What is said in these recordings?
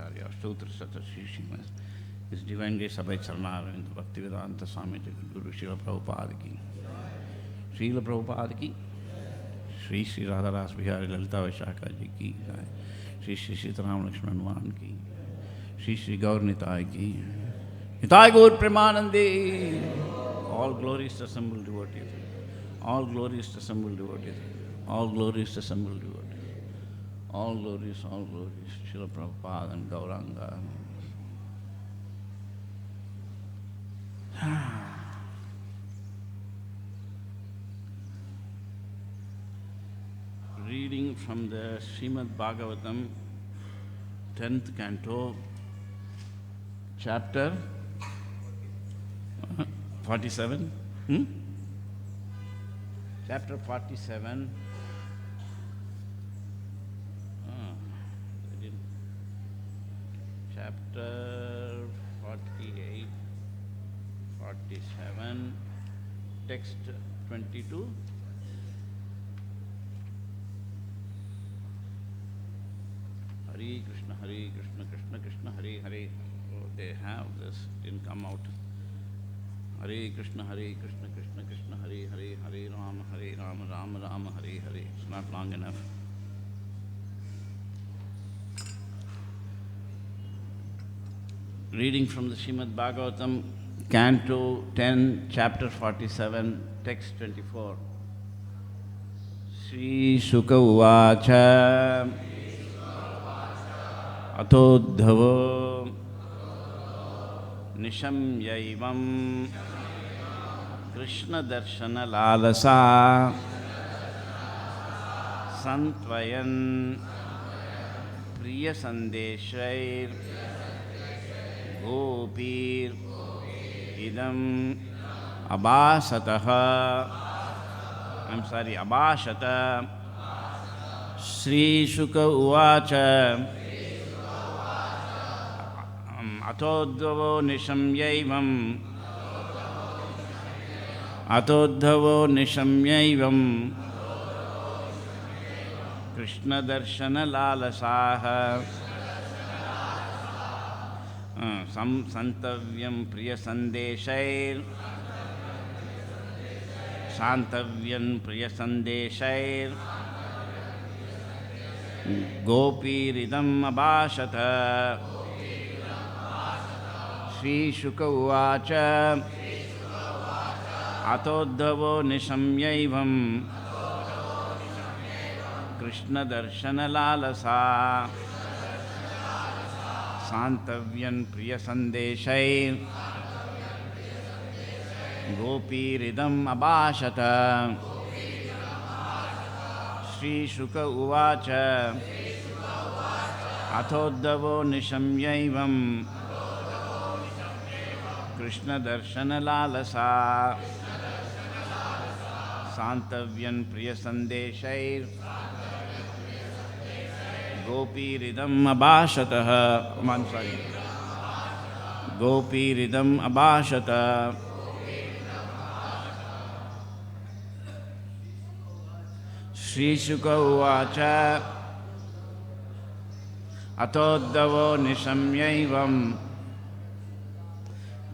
Acharya, Sutra Sata Srimad, His Divine Grace Abhay Charanarinda Bhaktivedanta Swami Guru Srila Prabhupada ki, Srila Prabhupada ki, Sri Sri Radha-Rasbihari Lalita Vaishaka ji ki, Sri Sri Sitaram Lakshman Hanuman ki, Sri Sri Gaur Nitai ki, Nitai Gaur Premanandi. All glories to assembled devotees. All glories to assembled devotees. All glories to assembled devotees. All glories, Srila Prabhupada and Gauranga. Reading from the Srimad Bhagavatam, 10th canto, chapter 47. Chapter 47. Chapter 48, 47, text 22. Hare Krishna, Krishna Krishna, Hare Hare. Oh, they have this, didn't come out. Hare Krishna, Krishna Krishna, Hare Hare, Hare Rama, Rama Rama, Hare Hare. It's not long enough. Reading from the Srimad Bhagavatam, Canto 10, Chapter 47, Text 24. Sri Shuka Uvacha Atodhavo Nisham Yaivam Krishna Darshana Lalasa Santvayan Priya Sandeshair Gopir Idam Abhasataha Abhashata Sri Shuka Uvacha Atodhavo Nishamyaivam Atodhavo Nishamyaivam Krishna Darshana Lalasaha Santavyam Priya Sandeshair Santavyam Priya Sandeshair Gopiridam Abhashata Sri Shuka Uvacha Atodhavo Nishamyaivam Krishna Darshana Lalasa Santavyan Priya Sandeshair Gopiridam Abhashata Sri Shuka Uvacha Atodhavo Nishamyaivam Krishna Darshana Lalasa Santavyan Priya Sandeshair Gopiridam Abhashataha Gopiridam Abhashata Sri Shuka Uvacha Atodhavo Nishamyaivam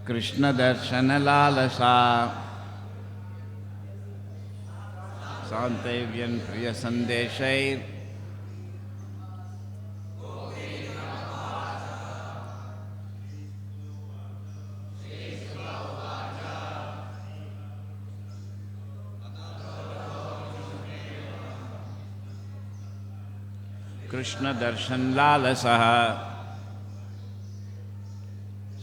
Krishna Darshana Lalasa Santavyan Priya Sandeshair Krishna Darshan Lalasaha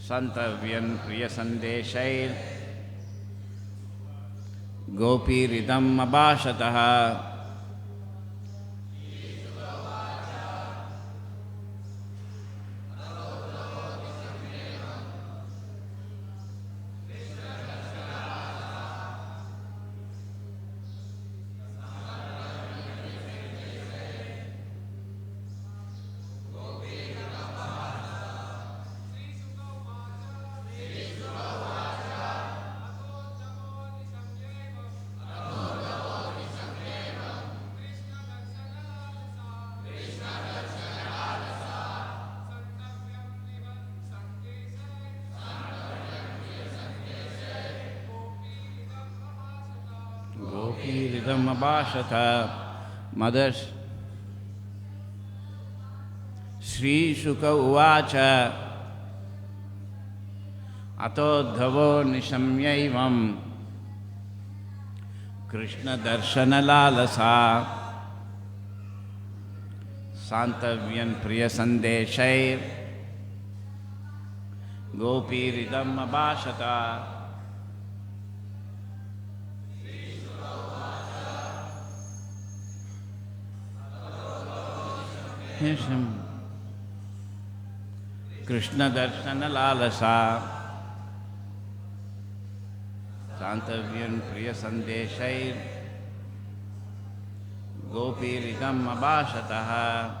Santavyan Priya Sandeshair Gopiridam Abhashataha idam abhashata. Mothers. Sri Shuka Uvacha Atodhavo Nishamyaivam Krishna Darshana Lalasa Santavyan Priya Sandeshair Gopiridam Abhashata. Krishna Darshana Lalasa Santavyan Priya Sandeshair Gopiridam Abhashataha.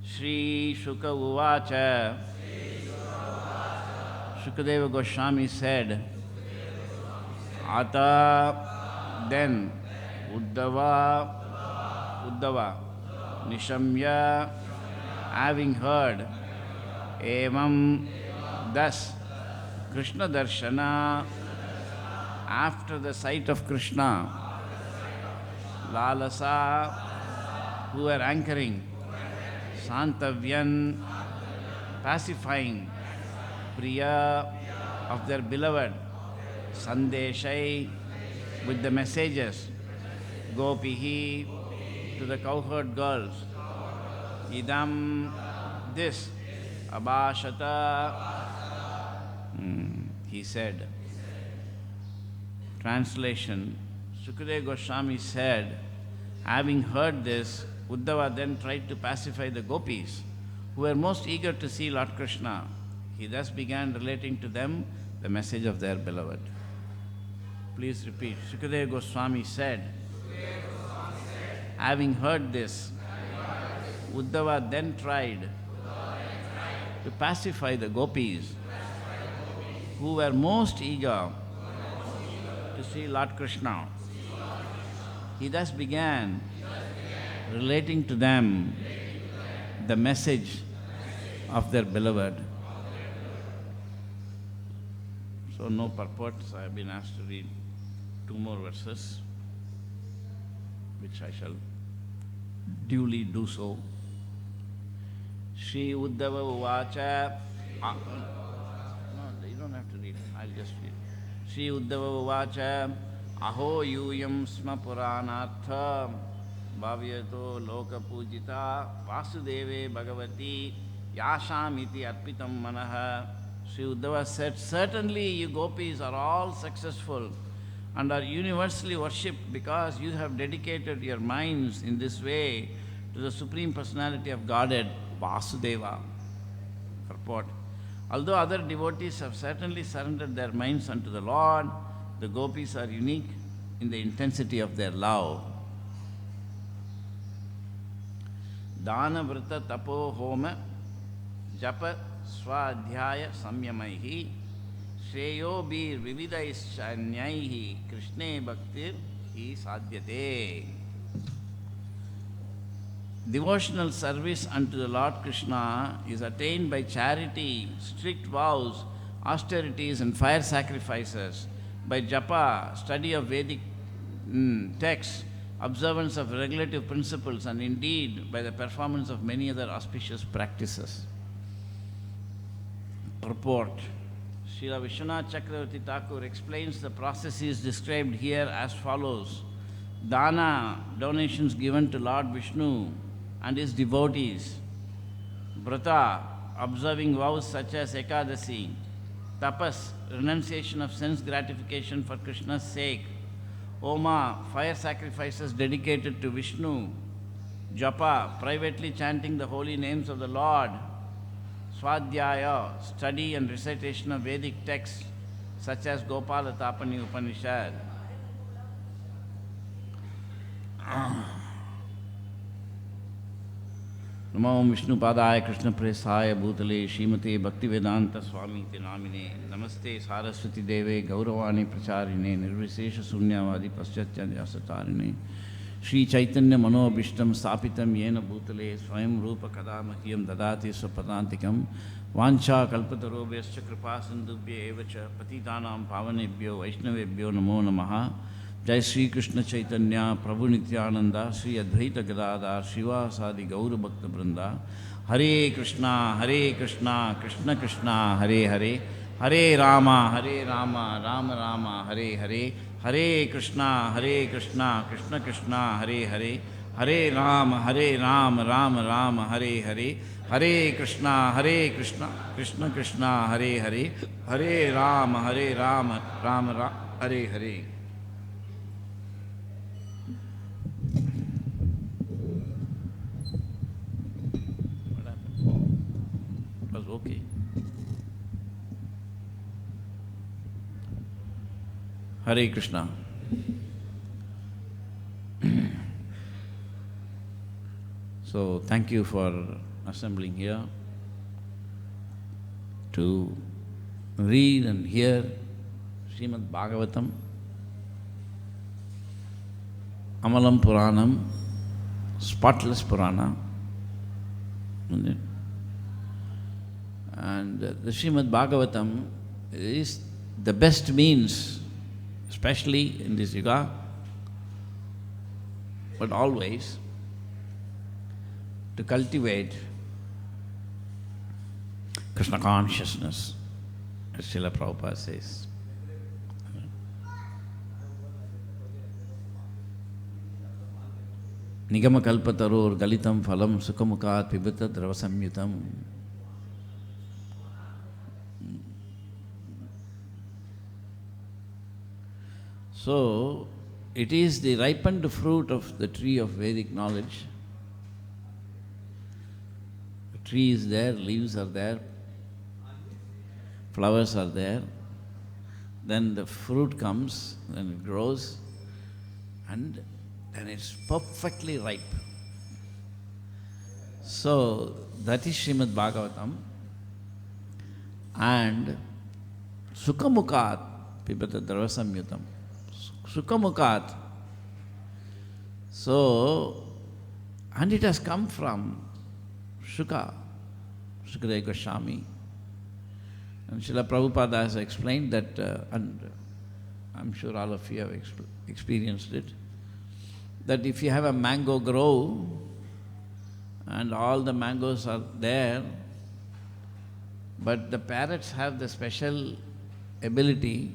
Sri Shuka Uvacha. Shukadeva Goswami said, Ata, then Uddhava, Nishamya, having heard, Evam, thus, Krishna Darshana, after the sight of Krishna, Lalasa, who were anchoring, Santavyan, pacifying, Priya, of their beloved, Sandeshai, with the messages, Gopihi, to the cowherd girls, Idam, this, Abhashata, he said. Translation, Sukadeva Goswami said, having heard this, Uddhava then tried to pacify the gopis, who were most eager to see Lord Krishna. He thus began relating to them the message of their beloved. Please repeat. Sukadeva Goswami said, having heard this, Uddhava then tried to pacify the gopis, who were most eager to see Lord Krishna. He thus began relating to them the message of their beloved. So no purports. I have been asked to read 2 more verses, which I shall duly do so. Shri Uddhava Uvacha. No, you don't have to read. I'll just read. Shri Uddhava Uvacha. Aho yuyam sma puranartha bhavyato loka pujita vasudeve bhagavati yashamiti arpitam manaha. Sri Uddhava said, certainly you gopis are all successful and are universally worshipped because you have dedicated your minds in this way to the Supreme Personality of Godhead, Vasudeva. Purport. Although other devotees have certainly surrendered their minds unto the Lord, the gopis are unique in the intensity of their love. Dana vrata tapo homa japa swadhyaya samyamaihi shreyo bir vividaishanyaihi krishne bhaktir hi sadhyate. Devotional service unto the Lord Krishna is attained by charity, strict vows, austerities and fire sacrifices, by japa, study of Vedic texts, observance of regulative principles, and indeed by the performance of many other auspicious practices. Purport. Srila Vishwanath Chakravarti Thakur explains the processes described here as follows. Dana, donations given to Lord Vishnu and his devotees. Vrata, observing vows such as Ekadasi. Tapas, renunciation of sense gratification for Krishna's sake. Oma, fire sacrifices dedicated to Vishnu. Japa, privately chanting the holy names of the Lord. Swadhyaya, study and recitation of Vedic texts such as Gopala Tapani Upanishad. Namo Vishnu Padaya Krishna Presaya Bhutale Srimate Bhaktivedanta Swami Namine Namaste Saraswati Deve Gauravani Pracharine Nirvisesha Sunyavadi Paschatya Jasatarine Shri Chaitanya Manobhishtam Stapitam Yena Bhutale Swayam Rupa Kadamahyam Dadati Swapadantikam Vancha Kalpatarobhyascha Kripa Sindhubhya Evacha Patitanam Pavanebhyo Vaishnavebhyo Namo Namaha. Jai Sri Krishna Chaitanya Prabhu Nityananda Sri Advaita Gadadhar Srivasadi Gaura Bhakta Vrinda. Hare Krishna Krishna Krishna Hare Hare Hare Rama Rama Rama Hare Hare Hare Krishna Krishna Krishna Hare Hare Hare Rama Rama Rama Hare Hare Hare Krishna Krishna Krishna Hare Hare Hare Rama Rama Rama Hare Hare. Okay. Hare Krishna. So, thank you for assembling here to read and hear Srimad Bhagavatam, Amalam Puranam, spotless Purana. And the Srimad Bhagavatam is the best means, especially in this yuga, but always, to cultivate Krishna consciousness, as Srila Prabhupada says. Nigama kalpataror galitam phalam sukhamukat pibata dravasamyutam. So, it is the ripened fruit of the tree of Vedic knowledge. The tree is there, leaves are there, flowers are there. Then the fruit comes, then it grows, and then it's perfectly ripe. So, that is Srimad Bhagavatam. And Sukhamukat Pibata Dravasamyutam. Sukhamukat. So, and it has come from Sukadeva Goswami. And Srila Prabhupada has explained that, and I'm sure all of you have experienced it, that if you have a mango grove and all the mangoes are there, but the parrots have the special ability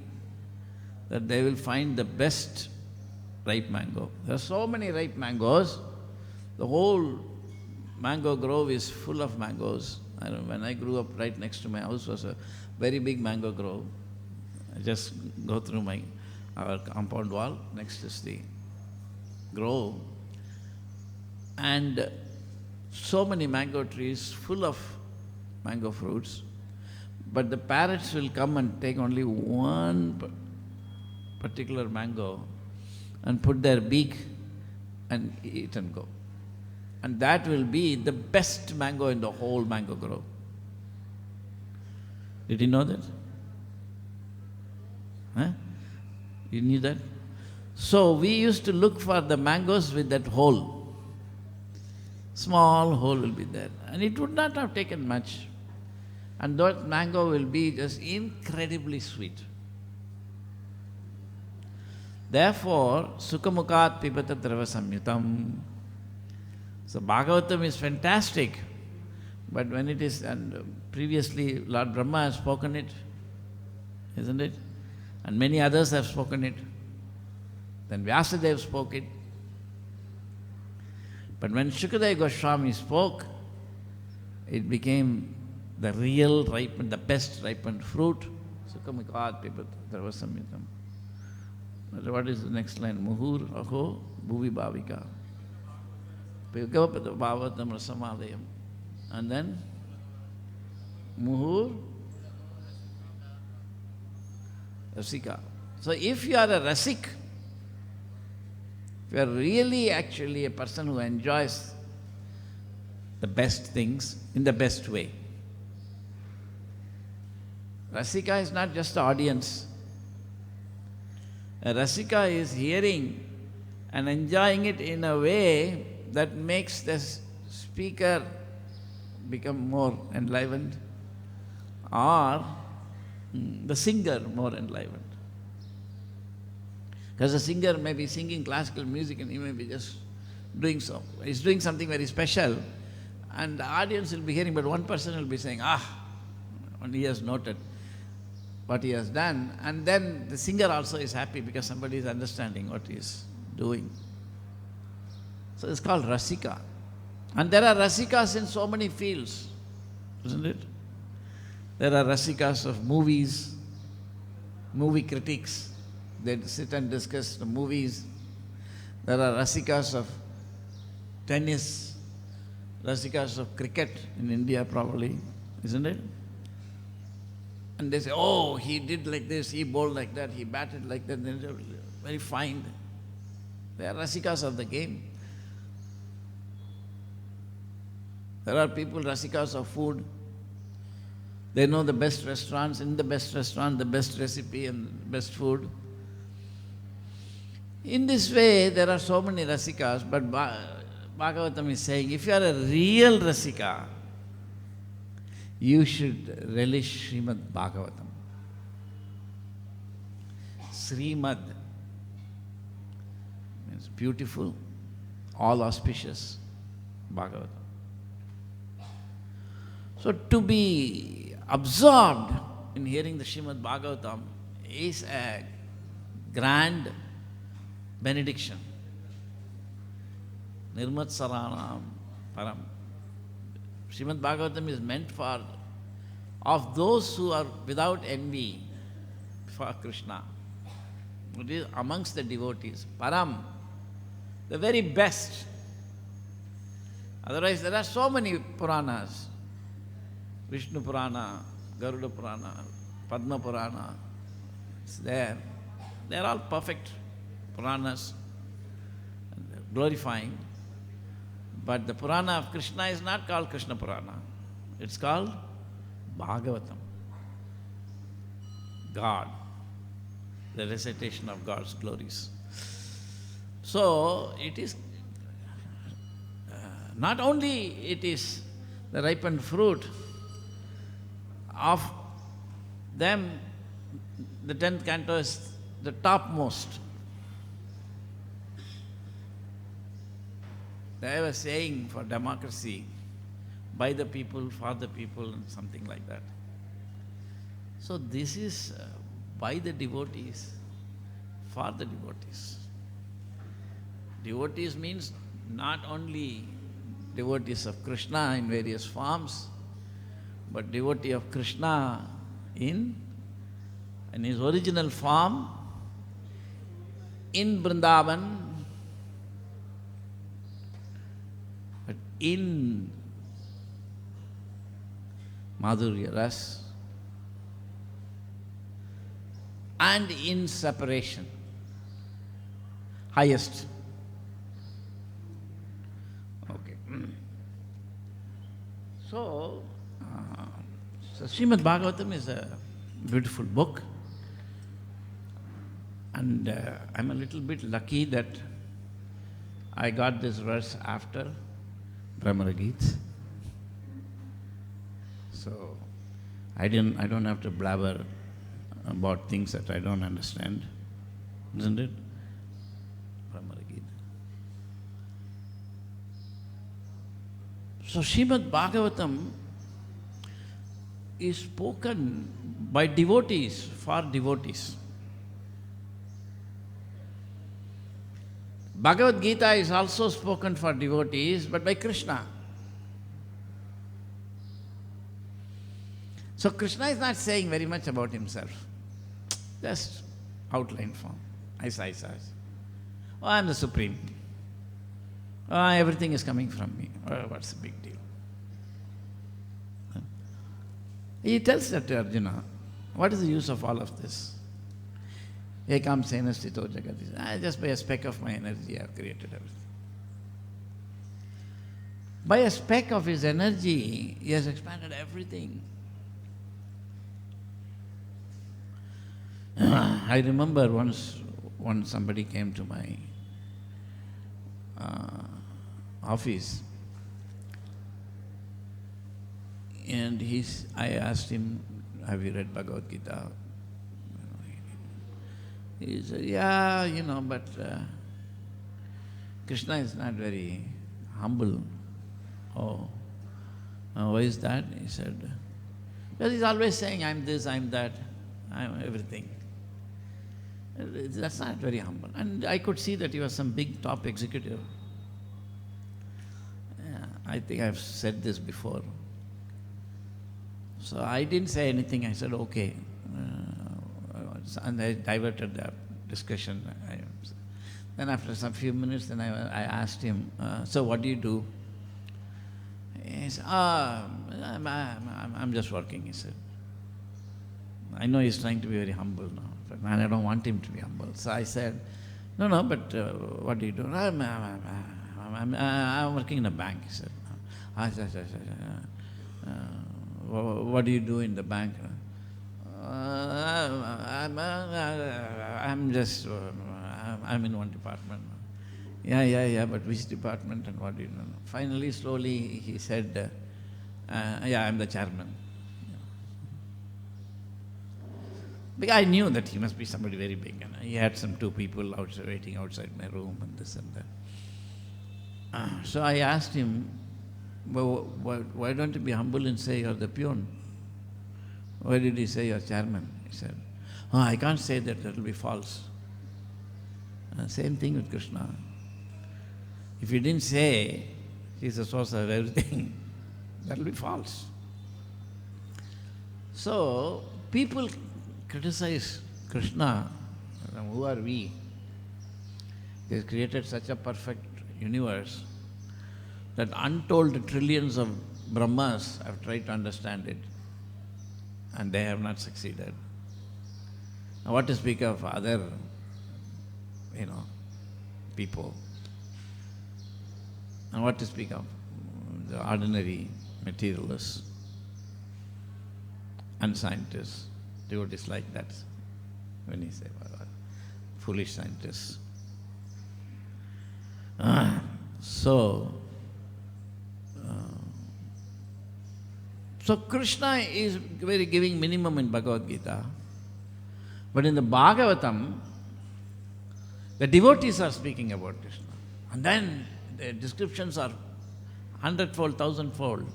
that they will find the best ripe mango. There are so many ripe mangoes. The whole mango grove is full of mangoes. I don't know, when I grew up, right next to my house was a very big mango grove. I just go through our compound wall. Next is the grove. And so many mango trees full of mango fruits. But the parrots will come and take only one particular mango and put their beak and eat and go. And that will be the best mango in the whole mango grove. Did you know that? Huh? You knew that? So we used to look for the mangoes with that hole. Small hole will be there. And it would not have taken much. And that mango will be just incredibly sweet. Therefore, Sukhamukat Pibata Drava Samyutam. So Bhagavatam is fantastic, but when it is, and previously Lord Brahma has spoken it, isn't it? And many others have spoken it. Then Vyasadeva spoke it. But when Shukadeva Goswami spoke, it became the real ripened, the best ripened fruit. Sukhamukat Pibata Drava Samyutam. What is the next line? Muhur aho bhuvi bhavika. Bhagavatam rasamadayam. And then Muhur Rasika. So if you are a Rasik, if you are really actually a person who enjoys the best things in the best way. Rasika is not just the audience. A Rasika is hearing and enjoying it in a way that makes the speaker become more enlivened, or the singer more enlivened. Because the singer may be singing classical music and he may be just doing so. He's doing something very special, and the audience will be hearing, but one person will be saying, and he has noted what he has done, and then the singer also is happy because somebody is understanding what he is doing. So it's called Rasika. And there are Rasikas in so many fields, isn't it? There are Rasikas of movies, movie critics. They sit and discuss the movies. There are Rasikas of tennis, Rasikas of cricket in India probably, isn't it? And they say, oh, he did like this, he bowled like that, he batted like that, they're very fine. They are Rasikas of the game. There are people, Rasikas of food. They know the best restaurants, in the best restaurant, the best recipe and best food. In this way, there are so many Rasikas, but Bhagavatam is saying, if you are a real Rasika, you should relish Srimad Bhagavatam. Srimad means beautiful, all auspicious Bhagavatam. So to be absorbed in hearing the Srimad Bhagavatam is a grand benediction. Nirmatsaranam param. Srimad Bhagavatam is meant for of those who are without envy for Krishna. It is amongst the devotees. Param, the very best. Otherwise, there are so many Puranas. Vishnu Purana, Garuda Purana, Padma Purana. It's there. They are all perfect Puranas, glorifying. But the Purana of Krishna is not called Krishna Purana. It's called Bhagavatam. God. The recitation of God's glories. So, it is not only it is the ripened fruit of them, the 10th canto is the topmost. They were saying for democracy, by the people, for the people, and something like that. So this is by the devotees, for the devotees. Devotees means not only devotees of Krishna in various forms, but devotee of Krishna in his original form, in Vrindavan, but in Madhurya Ras, and in separation, highest. Okay. So Srimad Bhagavatam is a beautiful book, and I'm a little bit lucky that I got this verse after Brahma-Gita. So I don't have to blabber about things that I don't understand, isn't it? Brahma-Gita. So Srimad Bhagavatam is spoken by devotees for devotees. Bhagavad-gita is also spoken for devotees, but by Krishna. So Krishna is not saying very much about himself, just outline form. I say. Oh, I am the Supreme. Oh, everything is coming from me. Oh, what's the big deal? He tells that to Arjuna, what is the use of all of this? Ekam sena sthito jagati. Just by a speck of my energy I have created everything. By a speck of his energy, he has expanded everything. I remember once somebody came to my office, and I asked him, have you read Bhagavad-gita? He said, yeah, but Krishna is not very humble. Oh, why is that? He said, because he's always saying, I'm this, I'm that, I'm everything. That's not very humble. And I could see that he was some big top executive. Yeah, I think I've said this before. So I didn't say anything. I said, okay. And I diverted the discussion. Then after some few minutes, then I asked him, so what do you do? He said, I'm just working, he said. I know he's trying to be very humble now, but I don't want him to be humble. So I said, no, but what do you do? I'm working in a bank, he said. I said, what do you do in the bank? I'm in one department. Yeah, but which department and what do you know? Finally, slowly, he said, yeah, I'm the chairman. Because I knew that he must be somebody very big. He had some 2 people waiting outside my room and this and that. So I asked him, well, why don't you be humble and say you're the peon? Why did he say you're chairman? He said, I can't say that will be false. Same thing with Krishna. If you didn't say he's the source of everything, that will be false. So, people criticize Krishna. Who are we? He has created such a perfect universe that untold trillions of Brahmas have tried to understand it, and they have not succeeded. Now, what to speak of other, people? And what to speak of the ordinary materialists and scientists, devotees like that, when you say foolish scientists. So Krishna is very giving minimum in Bhagavad-gita, but in the Bhagavatam, the devotees are speaking about Krishna. And then the descriptions are 100-fold, 1,000-fold,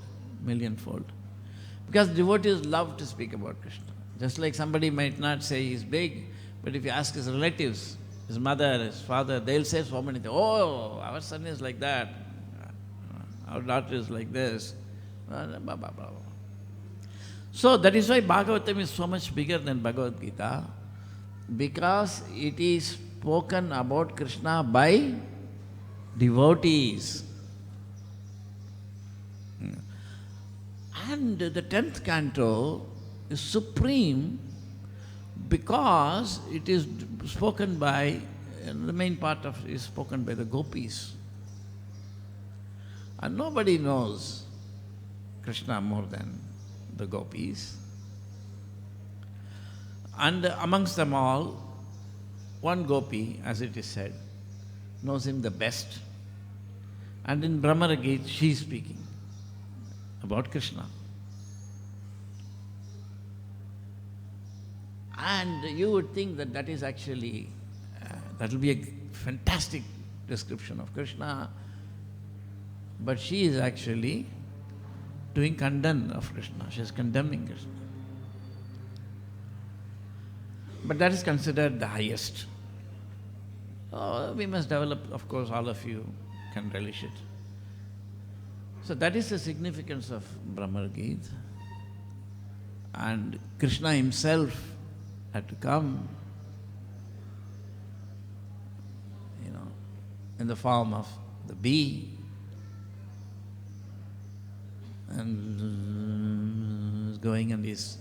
million-fold. Because devotees love to speak about Krishna. Just like somebody might not say he's big, but if you ask his relatives, his mother, his father, they'll say so many things. Oh, our son is like that. Our daughter is like this. Blah, blah, blah, blah. So that is why Bhagavatam is so much bigger than Bhagavad-gita, because it is spoken about Krishna by devotees. And the 10th canto is supreme because it is spoken by, the main part of it is spoken by the gopis. And nobody knows Krishna more than the gopis. And amongst them all, one gopi, as it is said, knows him the best. And in Brahma-Gita, she is speaking about Krishna. And you would think that that is actually, that will be a fantastic description of Krishna, but she is actually doing condemn of Krishna. She is condemning Krishna. But that is considered the highest. We must develop, of course, all of you can relish it. So that is the significance of Brahma-Gita. And Krishna himself had to come, in the form of the bee, and is going and he is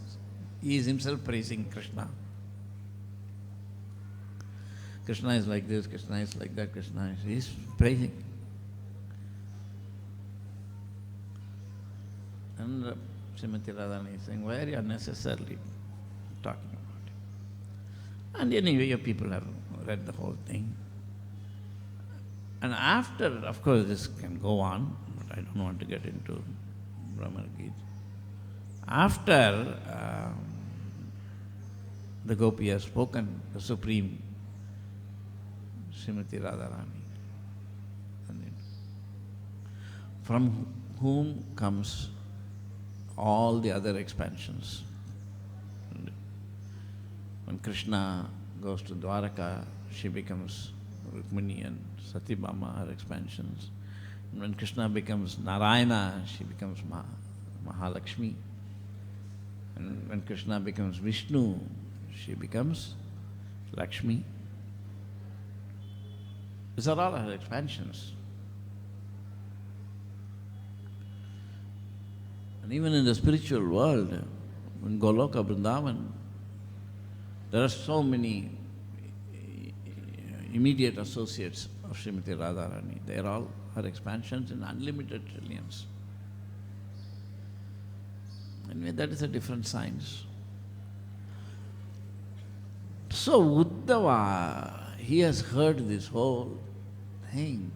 himself praising Krishna. Krishna is like this, Krishna is like that, he is praising. And Srimati Radharani is saying, why are you unnecessarily talking about it? And anyway, your people have read the whole thing. And after, of course, this can go on, but I don't want to get into Brahma Gita. After the Gopi has spoken, the Supreme Srimati Radharani, from whom comes all the other expansions. When Krishna goes to Dwaraka, she becomes Rukmini and Satyabhama, her expansions. And when Krishna becomes Narayana, she becomes Mahalakshmi. And when Krishna becomes Vishnu, she becomes Lakshmi. These are all her expansions. And even in the spiritual world, in Goloka, Vrindavan, there are so many immediate associates of Srimati Radharani. They are all her expansions in unlimited trillions. Anyway, that is a different science. So Uddhava, he has heard this whole thing,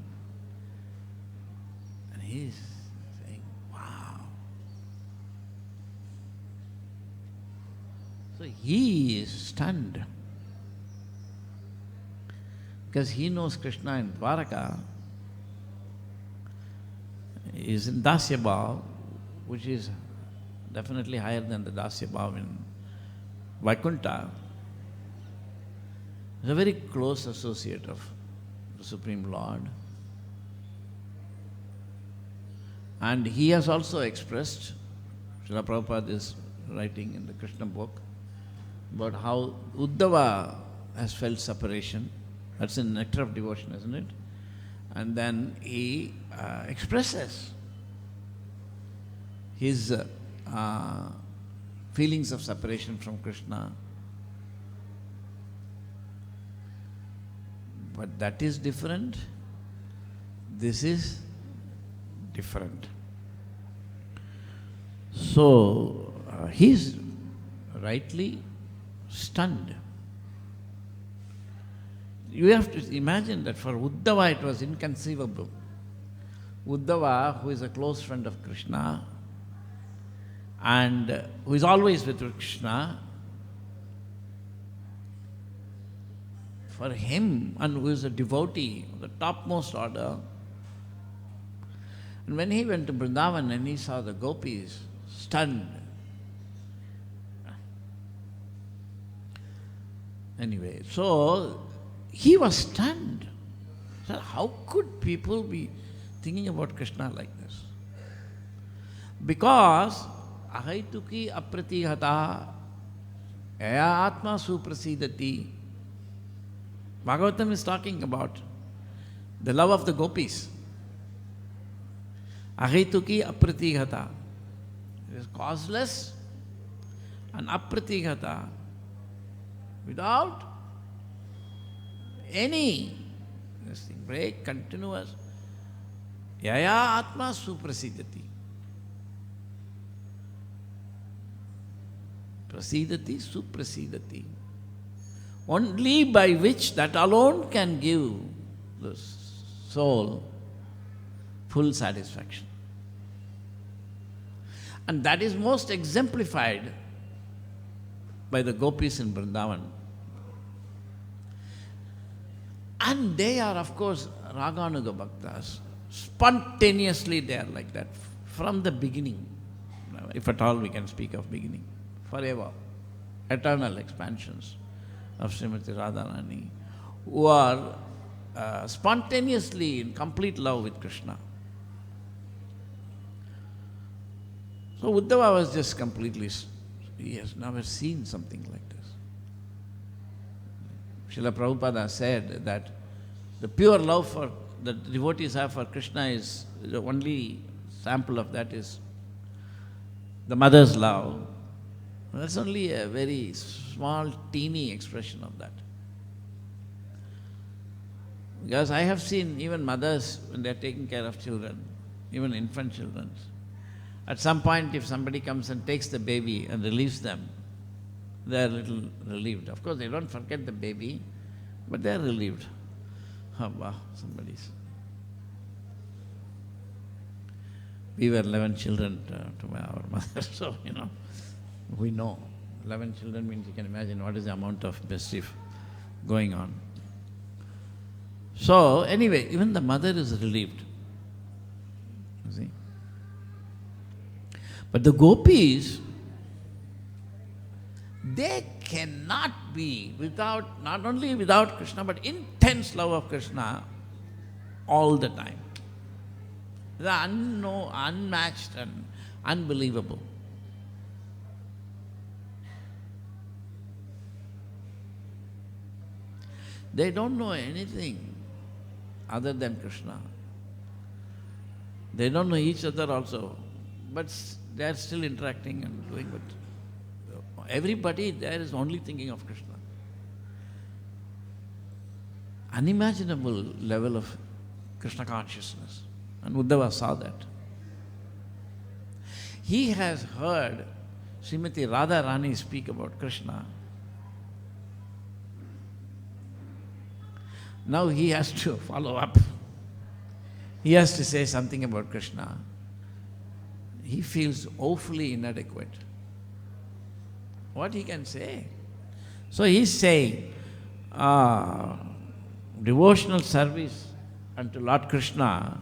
and he is saying, wow. So he is stunned, because he knows Krishna in Dwaraka is in Dasya Bhav, which is definitely higher than the Dasya Bhav in Vaikuntha. He's a very close associate of the Supreme Lord. And he has also expressed, Srila Prabhupada is writing in the Krishna book, about how Uddhava has felt separation. That's in Nectar of Devotion, isn't it? And then he expresses his feelings of separation from Krishna. But that is different. This is different. So he's rightly stunned. You have to imagine that for Uddhava it was inconceivable. Uddhava, who is a close friend of Krishna and who is always with Krishna, for him, and who is a devotee of the topmost order, and when he went to Vrindavan and he saw the gopis, stunned. Anyway, so he was stunned. So how could people be thinking about Krishna like this? Because ahaituki apratihata aya atma suprasidati. Bhagavatam is talking about the love of the gopis. Ahaituki apratihata. It is causeless and apratihata, without any break, continuous. Yaya atma suprasidati. Prasidati suprasidati. Only by which that alone can give the soul full satisfaction. And that is most exemplified by the gopis in Vrindavan. And they are, of course, Raganuga Bhaktas. Spontaneously they are like that from the beginning, if at all we can speak of beginning, forever, eternal expansions of Srimati Radharani, who are spontaneously in complete love with Krishna. So Uddhava was just completely, he has never seen something like this. Srila Prabhupada said that the pure love for the devotees have for Krishna is, the only sample of that is the mother's love. That's only a very small, teeny expression of that. Because I have seen even mothers, when they are taking care of children, even infant children, at some point if somebody comes and takes the baby and relieves them, they are a little relieved. Of course, they don't forget the baby, but they are relieved. Oh, wow, somebody's We were 11 children to our mother, so we know. 11 children means you can imagine what is the amount of mischief going on. So anyway, even the mother is relieved. You see? But the gopis, they cannot be without, not only without Krishna, but intense love of Krishna all the time. They are unmatched and unbelievable. They don't know anything other than Krishna. They don't know each other also, but they are still interacting and doing it. Everybody there is only thinking of Krishna. Unimaginable level of Krishna consciousness. And Uddhava saw that. He has heard Srimati Radharani speak about Krishna. Now he has to follow up. He has to say something about Krishna. He feels awfully inadequate. What he can say? So he's saying, devotional service unto Lord Krishna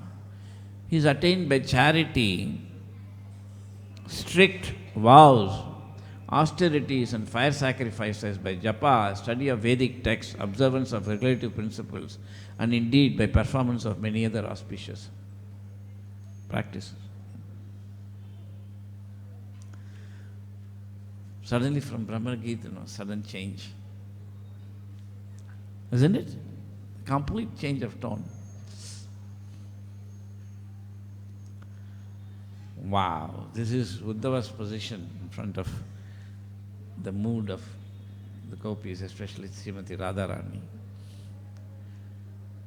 is attained by charity, strict vows, austerities and fire sacrifices, by japa, study of Vedic texts, observance of regulative principles, and indeed by performance of many other auspicious practices. Suddenly from Bhagavad-gita, sudden change. Isn't it? Complete change of tone. Wow, this is Uddhava's position in front of the mood of the gopis, especially Srimati Radharani.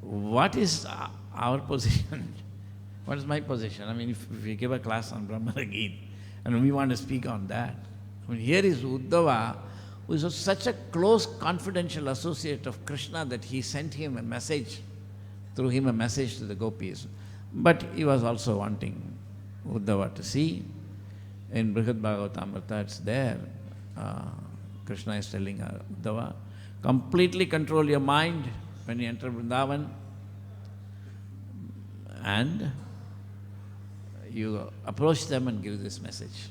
What is our position? What is my position? I mean, if we give a class on Bhagavad-gita and we want to speak on that, I mean, here is Uddhava, who is such a close, confidential associate of Krishna that he sent him a message, through him a message to the gopis. But he was also wanting Uddhava to see. In Brihad Bhagavatamrita, it's there. Krishna is telling Uddhava, completely control your mind when you enter Vrindavan, and you approach them and give this message.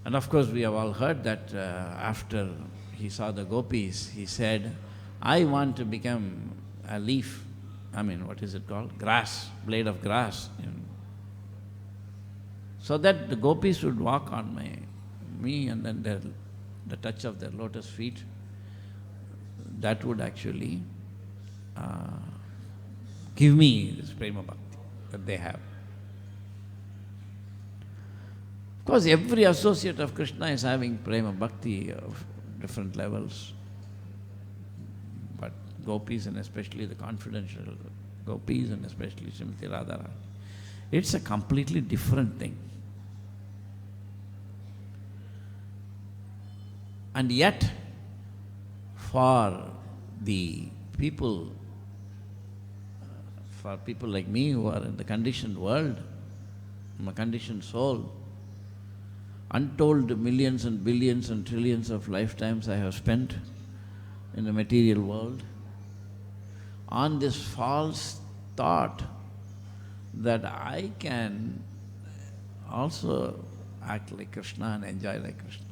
And of course, we have all heard that after he saw the gopis, he said, I want to become a leaf. I mean, what is it called? Grass, blade of grass. So that the gopis would walk on me and then the touch of their lotus feet, that would actually give me this prema bhakti that they have. Of course, every associate of Krishna is having prema bhakti of different levels. But gopis, and especially the confidential gopis, and especially Srimati Radharani, it's a completely different thing. And yet, for the people, like me who are in the conditioned world, I'm a conditioned soul, untold millions and billions and trillions of lifetimes I have spent in the material world on this false thought that I can also act like Krishna and enjoy like Krishna.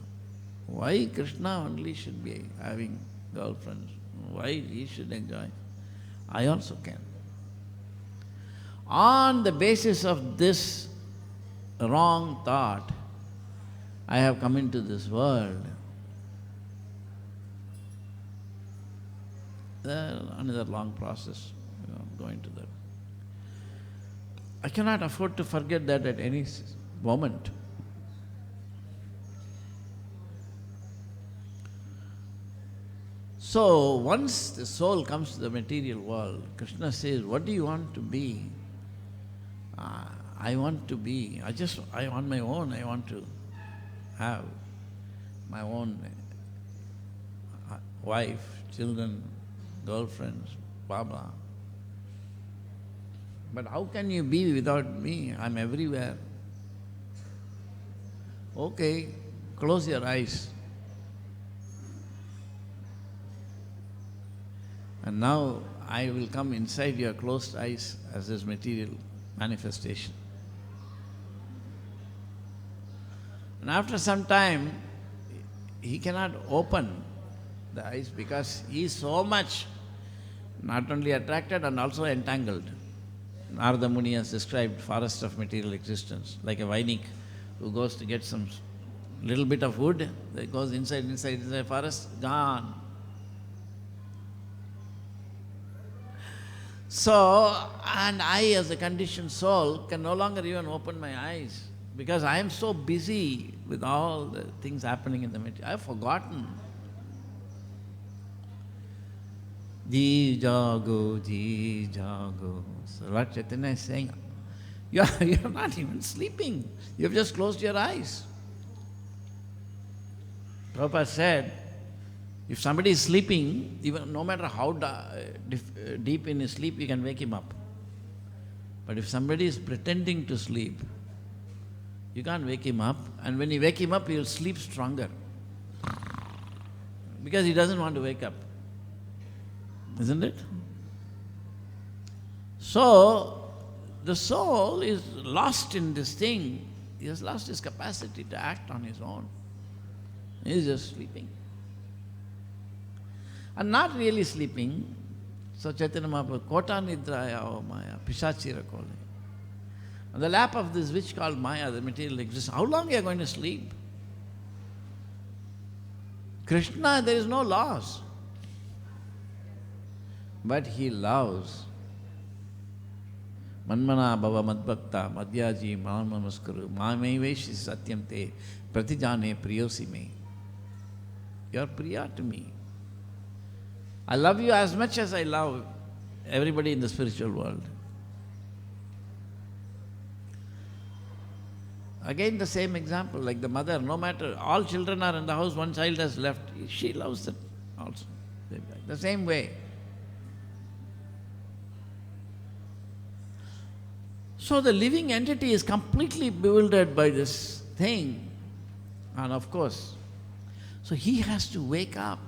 Why Krishna only should be having girlfriends? Why he should enjoy? I also can. On the basis of this wrong thought, I have come into this world. Another long process, going to that. I cannot afford to forget that at any moment. So once the soul comes to the material world, Krishna says, what do you want to be? I want to be, I on my own, I want to have my own wife, children, girlfriends, blah, blah. But how can you be without me? I'm everywhere. Okay, close your eyes. And now I will come inside your closed eyes as this material manifestation. And after some time, he cannot open the eyes because he is so much not only attracted and also entangled. Narada Muni has described forest of material existence, like a Vainik who goes to get some little bit of wood, that goes inside forest, gone. So, and I as a conditioned soul can no longer even open my eyes because I am so busy with all the things happening in the material. I have forgotten. Ji jago. So Lord Chaitanya is saying, you're not even sleeping. You've just closed your eyes. Prabhupada said, if somebody is sleeping, even no matter how deep in his sleep, you can wake him up. But if somebody is pretending to sleep, you can't wake him up. And when you wake him up, he will sleep stronger. Because he doesn't want to wake up. Isn't it? So, the soul is lost in this thing. He has lost his capacity to act on his own. He is just sleeping. And not really sleeping. So Chaitanya Mahaprabhu, Kota Nidraya o Maya, Pishachira Kole. On the lap of this witch called Maya, the material exists. How long are you going to sleep? Krishna, there is no loss. But he loves. Manmana bhava madbhakta madhyaji manamaskuru mameveshi satyam te pratijane priyosi me. You are priya to me. I love you as much as I love everybody in the spiritual world. Again the same example, like the mother, no matter, all children are in the house, one child has left, she loves them also. The same way. So the living entity is completely bewildered by this thing. And of course, so he has to wake up.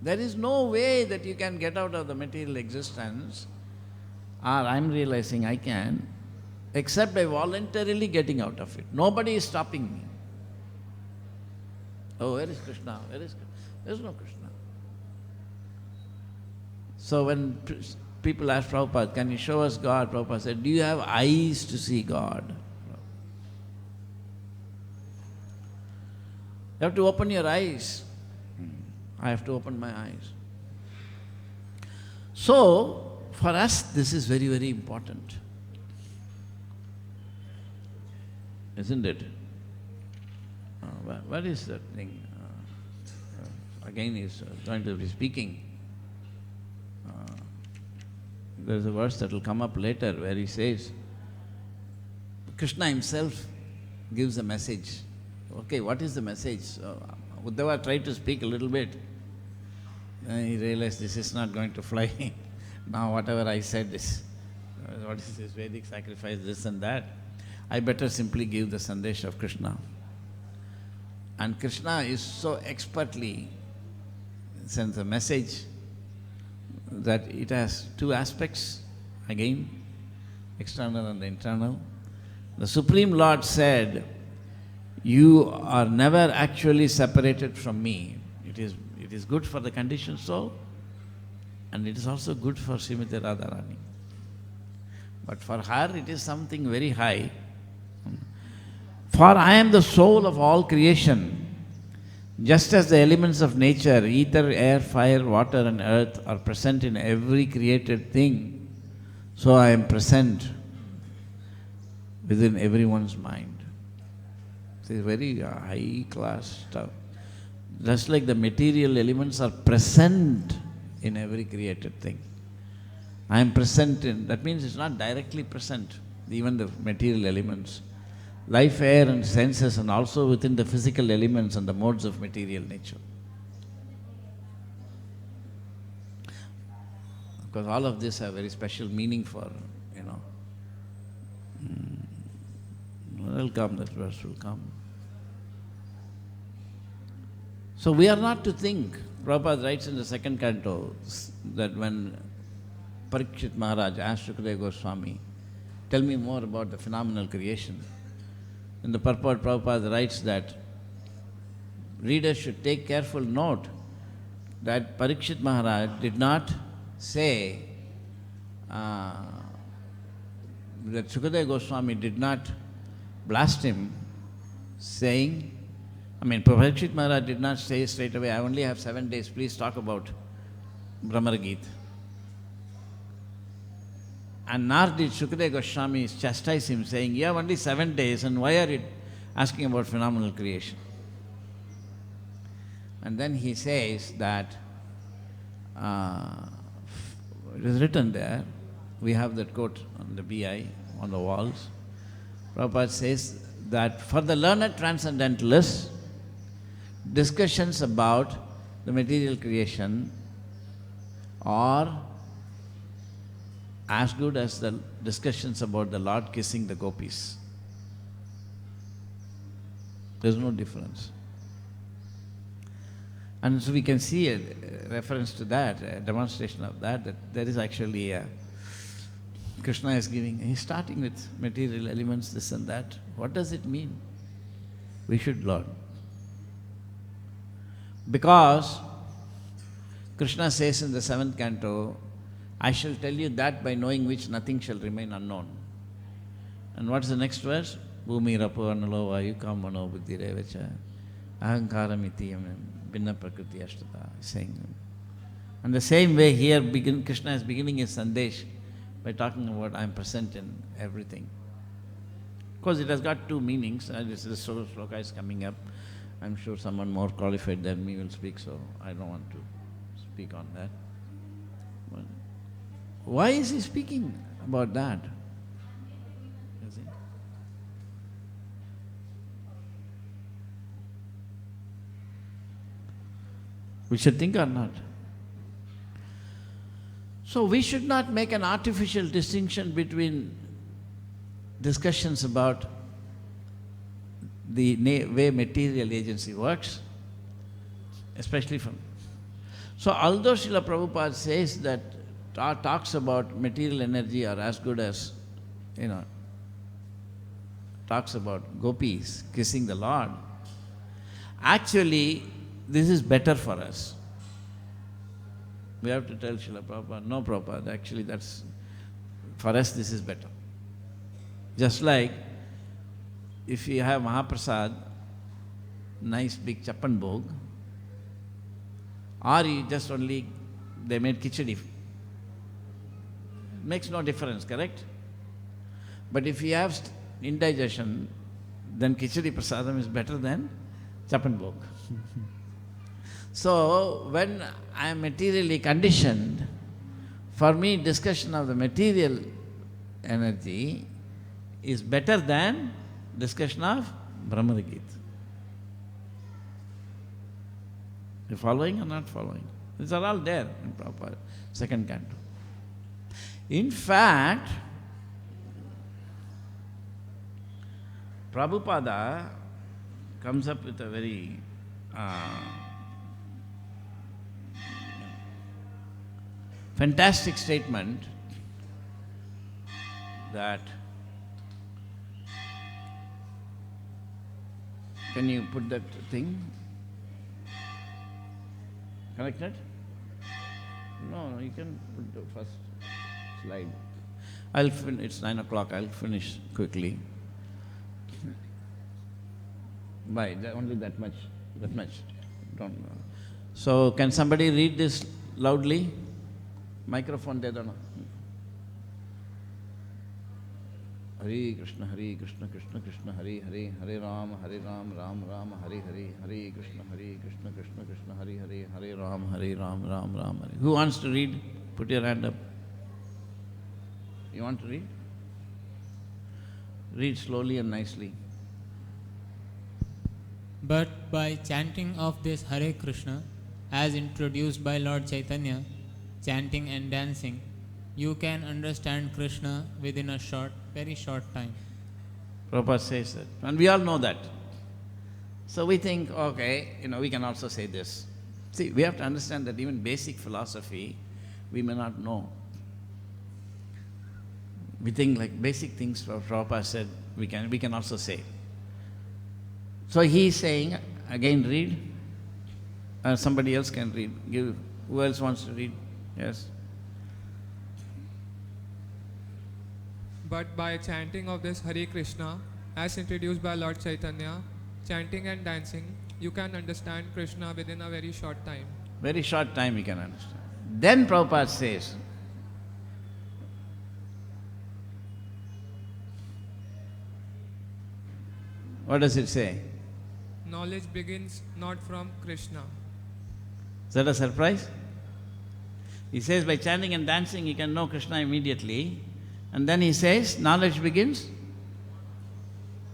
There is no way that you can get out of the material existence, or I'm realizing I can, except by voluntarily getting out of it. Nobody is stopping me. Oh, where is Krishna? Where is Krishna? There is no Krishna. So when people asked Prabhupada, can you show us God? Prabhupada said, do you have eyes to see God? You have to open your eyes. I have to open my eyes. So, for us, this is very, very important. Isn't it? What is that thing? Again, he's going to be speaking. There's a verse that will come up later where he says, Krishna himself gives a message. Okay, what is the message? Uddhava tried to speak a little bit. He realized this is not going to fly. Now whatever I said is, what is this Vedic sacrifice, this and that. I better simply give the sandesh of Krishna. And Krishna is so expertly sends a message that it has two aspects, again, external and internal. The Supreme Lord said, you are never actually separated from me. It is good for the conditioned soul, and it is also good for Srimati Radharani. But for her, it is something very high. For I am the soul of all creation. Just as the elements of nature, ether, air, fire, water and earth are present in every created thing, so I am present within everyone's mind. It is very high class stuff. Just like the material elements are present in every created thing. I am present in, that means it's not directly present, even the material elements. Life, air and senses, and also within the physical elements and the modes of material nature. because all of this have very special meaning for, will come, that verse will come. So we are not to think, Prabhupada writes in the second canto that when Parikshit Maharaj asked Shukadeva Goswami, tell me more about the phenomenal creation. In the purport, Prabhupada writes that readers should take careful note that Parikshit Maharaj did not say, that Shukadeva Goswami did not blast him, saying, Parikshit Maharaj did not say straight away, I only have 7 days, please talk about Brahmagita. And nor did Shukadeva Goswami chastise him, saying, you have only 7 days, and why are you asking about phenomenal creation? And then he says that, it is written there, we have that quote on the BI, on the walls. Prabhupada says that for the learned transcendentalists, discussions about the material creation are as good as the discussions about the Lord kissing the gopis. There's no difference. And so we can see a reference to that, a demonstration of that there is actually Krishna is giving, he's starting with material elements, this and that. What does it mean? We should learn. Because Krishna says in the 7th canto, I shall tell you that by knowing which nothing shall remain unknown. And what's the next verse? Bhumi rapo analo vayu kamano buddhi revacha ahankaram iti binna prakriti ashtata, saying. And the same way here Krishna is beginning his sandesh by talking about I am present in everything. Of course it has got two meanings, this sloka is coming up. I'm sure someone more qualified than me will speak, so I don't want to speak on that. But why is he speaking about that? Is it? We should think or not? So we should not make an artificial distinction between discussions about the way material agency works, especially from. So although Srila Prabhupada says that talks about material energy are as good as, talks about gopis kissing the Lord, actually this is better for us. We have to tell Srila Prabhupada, no Prabhupada, actually that's, for us this is better. Just like if you have Mahaprasad, nice big Chapan Bhog, or you just only, they made khichdi, makes no difference, correct? But if you have indigestion, then khichdi prasadam is better than Chapan Bhog. So when I am materially conditioned, for me discussion of the material energy is better than discussion of Brahmagita. You following or not following? These are all there in Prabhupada, 2nd canto. In fact, Prabhupada comes up with a very fantastic statement that, can you put that thing? Connected? No, you can put the first slide. It's 9 o'clock, I'll finish quickly. Why? Only that much. Don't. So can somebody read this loudly? Microphone de dona. Hare Krishna, Krishna Krishna, Hare Hare, Hare Rama, Ram Rama, Hare Hare, Hare Krishna, Krishna Krishna, Hare Hare, Hare Rama, Ram Hare. Who wants to read? Put your hand up. You want to read? Read slowly and nicely. But by chanting of this Hare Krishna, as introduced by Lord Chaitanya, chanting and dancing, you can understand Krishna within a very short time. Prabhupada says that. And we all know that. So we think, okay, we can also say this. See, we have to understand that even basic philosophy, we may not know. We think like basic things Prabhupada said, we can also say. So he is saying, again read, somebody else can read. Who else wants to read? Yes. But by chanting of this Hare Krishna, as introduced by Lord Chaitanya, chanting and dancing, you can understand Krishna within a very short time. Very short time you can understand. Then Prabhupada says, what does it say? Knowledge begins not from Krishna. Is that a surprise? He says by chanting and dancing you can know Krishna immediately. And then he says, knowledge begins.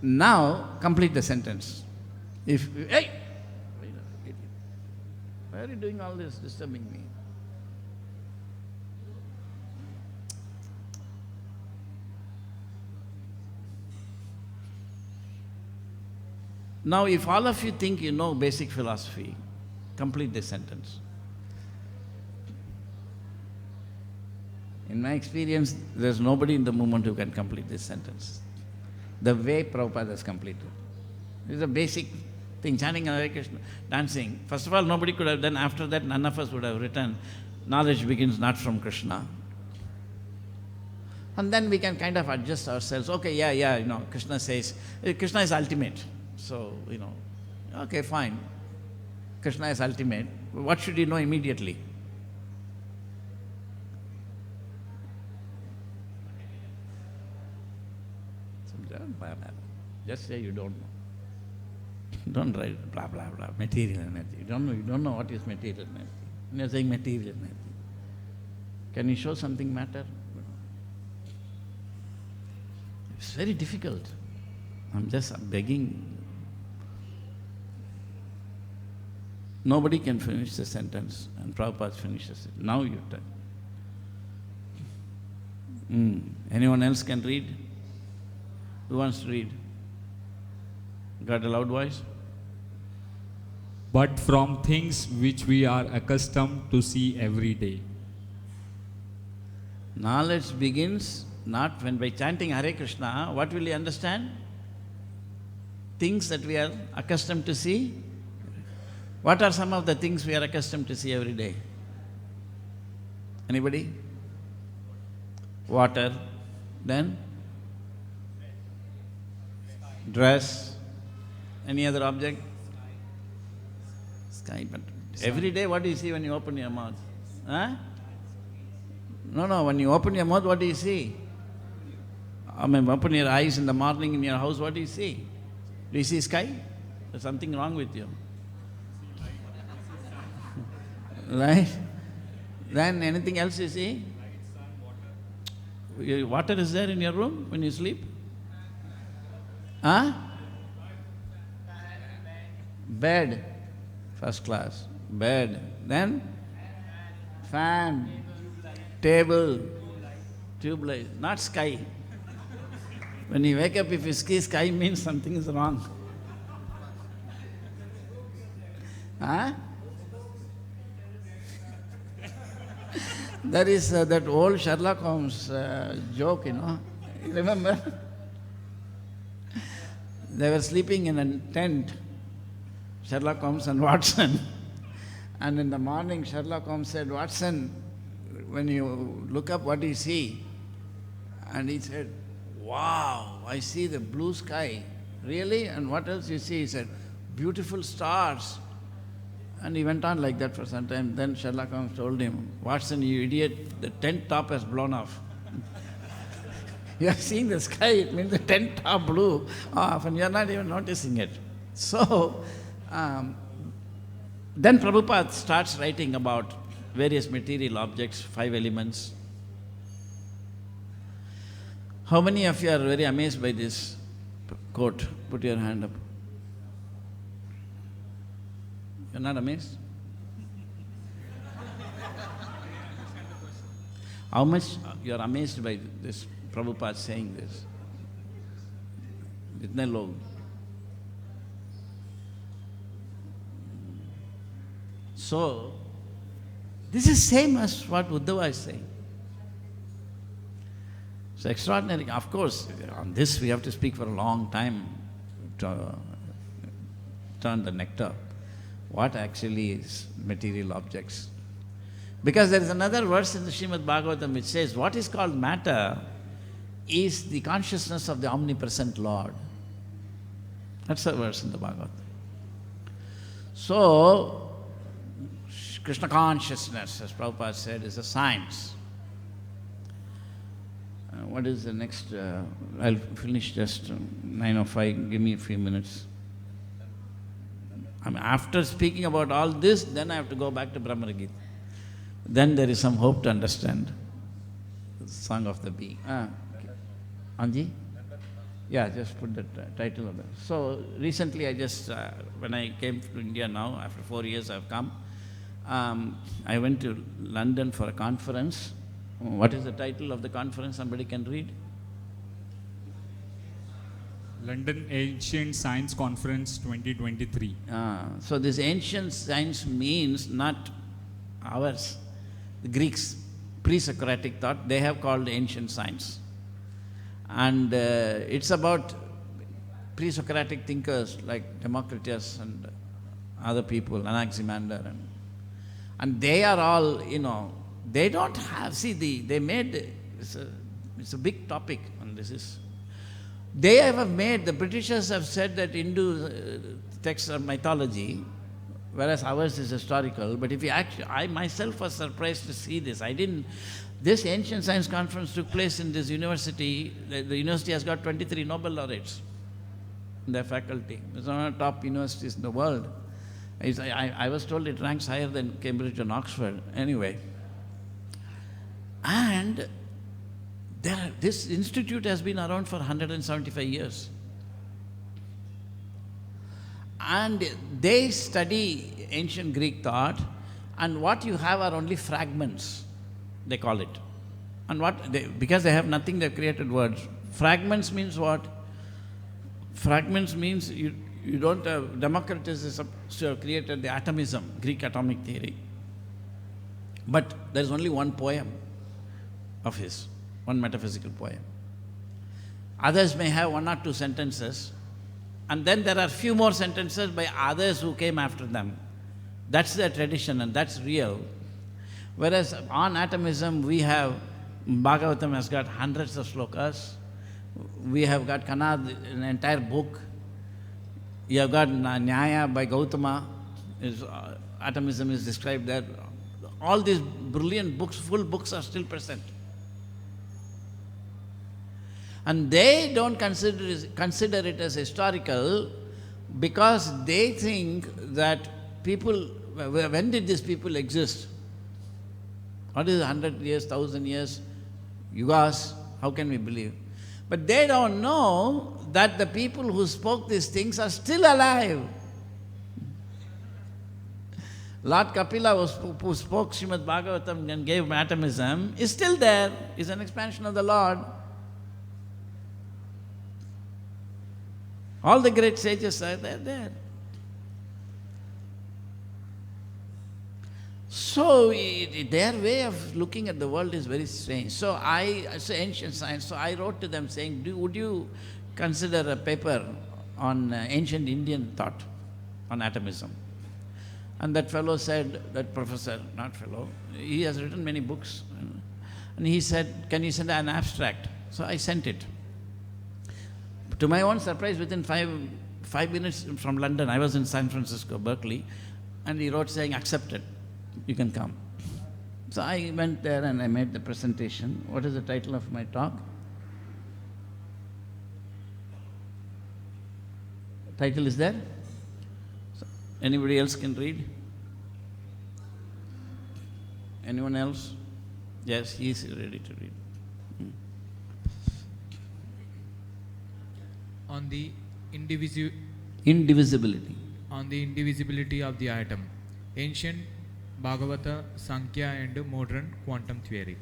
Now complete the sentence. Hey! Why are you doing all this, disturbing me? Now if all of you think you know basic philosophy, complete this sentence. In my experience, there's nobody in the movement who can complete this sentence. The way Prabhupada has completed. This is a basic thing, chanting Hare Krishna, dancing. First of all, nobody could have done. After that, none of us would have written, knowledge begins not from Krishna. And then we can kind of adjust ourselves. Okay, Krishna says, Krishna is ultimate. So, okay, fine. Krishna is ultimate. What should you know immediately? Just say you don't know. Don't write blah, blah, blah, material energy. You don't know what is material energy. You're saying material energy. Can you show something matter? It's very difficult. I'm just begging. Nobody can finish the sentence, and Prabhupada finishes it. Now your turn. Anyone else can read? Who wants to read? Got a loud voice? But from things which we are accustomed to see every day. Knowledge begins not when by chanting Hare Krishna, what will you understand? Things that we are accustomed to see. What are some of the things we are accustomed to see every day? Anybody? Water. Then? Dress. Any other object? Sky. But every day what do you see when you open your mouth? Huh? No, when you open your mouth, what do you see? Open your eyes in the morning in your house, what do you see? Do you see sky? There's something wrong with you. Right? Then anything else you see? Water is there in your room when you sleep? Huh? Bed. First class. Bed. Then? Fan. Table. Tube light. Not sky. When you wake up, if you see sky, means something is wrong. Huh? There is that old Sherlock Holmes joke, remember? They were sleeping in a tent, Sherlock Holmes and Watson. And in the morning, Sherlock Holmes said, Watson, when you look up, what do you see? And he said, wow, I see the blue sky. Really? And what else you see? He said, beautiful stars. And he went on like that for some time. Then Sherlock Holmes told him, Watson, you idiot, the tent top has blown off. You are seeing the sky, it means the tent top blew off and you are not even noticing it. So, then Prabhupada starts writing about various material objects, 5 elements. How many of you are very amazed by this quote? Put your hand up. You're not amazed? How much you are amazed by this Prabhupada saying this? Itne log. So, this is same as what Uddhava is saying. So extraordinary. Of course, on this we have to speak for a long time to turn the nectar. What actually is material objects? Because there is another verse in the Srimad Bhagavatam which says, what is called matter is the consciousness of the omnipresent Lord. That's a verse in the Bhagavatam. So, Krishna consciousness, as Prabhupada said, is a science. What is the next? I'll finish just 9:05. Give me a few minutes. I mean, after speaking about all this, then I have to go back to Brahma Gita. Then there is some hope to understand the Song of the Bee. Okay. Anji? Yeah, just put the title of it. So recently I just, when I came to India now, after 4 years I've come, I went to London for a conference. What is the title of the conference? Somebody can read? London Ancient Science Conference 2023. So this ancient science means not ours. The Greeks, pre-Socratic thought, they have called ancient science. And it's about pre-Socratic thinkers like Democritus and other people, Anaximander, and they are all, they don't have, they made, it's a big topic, and this is, they have made, the Britishers have said that Hindu texts are mythology, whereas ours is historical. But if you actually, I myself was surprised to see this. This ancient science conference took place in this university. The university has got 23 Nobel laureates in their faculty. It's one of the top universities in the world. I was told it ranks higher than Cambridge and Oxford. Anyway. And this institute has been around for 175 years. And they study ancient Greek thought, and what you have are only fragments, they call it. And because they have nothing, they've created words. Fragments means what? Fragments means you don't have, Democritus is created the atomism, Greek atomic theory. But there's only one poem of his, one metaphysical poem. Others may have 1 or 2 sentences, and then there are few more sentences by others who came after them. That's their tradition, and that's real. Whereas on atomism, we have, Bhagavatam has got hundreds of slokas. We have got Kanad, an entire book. You have got Nyaya by Gautama. Atomism is described there. All these brilliant books, full books are still present. And they don't consider it as historical because they think that people, when did these people exist? What is 100 years, 1,000 years, yugas? How can we believe? But they don't know that the people who spoke these things are still alive. Lord Kapila, who spoke Srimad Bhagavatam and gave atomism, is still there, is an expansion of the Lord. All the great sages are there. So their way of looking at the world is very strange. So ancient science. So I wrote to them saying, would you consider a paper on ancient Indian thought on atomism? And that fellow said, that professor, not fellow, he has written many books. And he said, can you send an abstract? So I sent it. To my own surprise, within 5 minutes from London, I was in San Francisco, Berkeley, and he wrote saying, accepted, you can come. So I went there and I made the presentation. What is the title of my talk? Title is there? So anybody else can read? Anyone else? Yes, he is ready to read. On the Indivisibility. On the indivisibility of the atom. Ancient Bhagavata, Sankhya and modern quantum theory.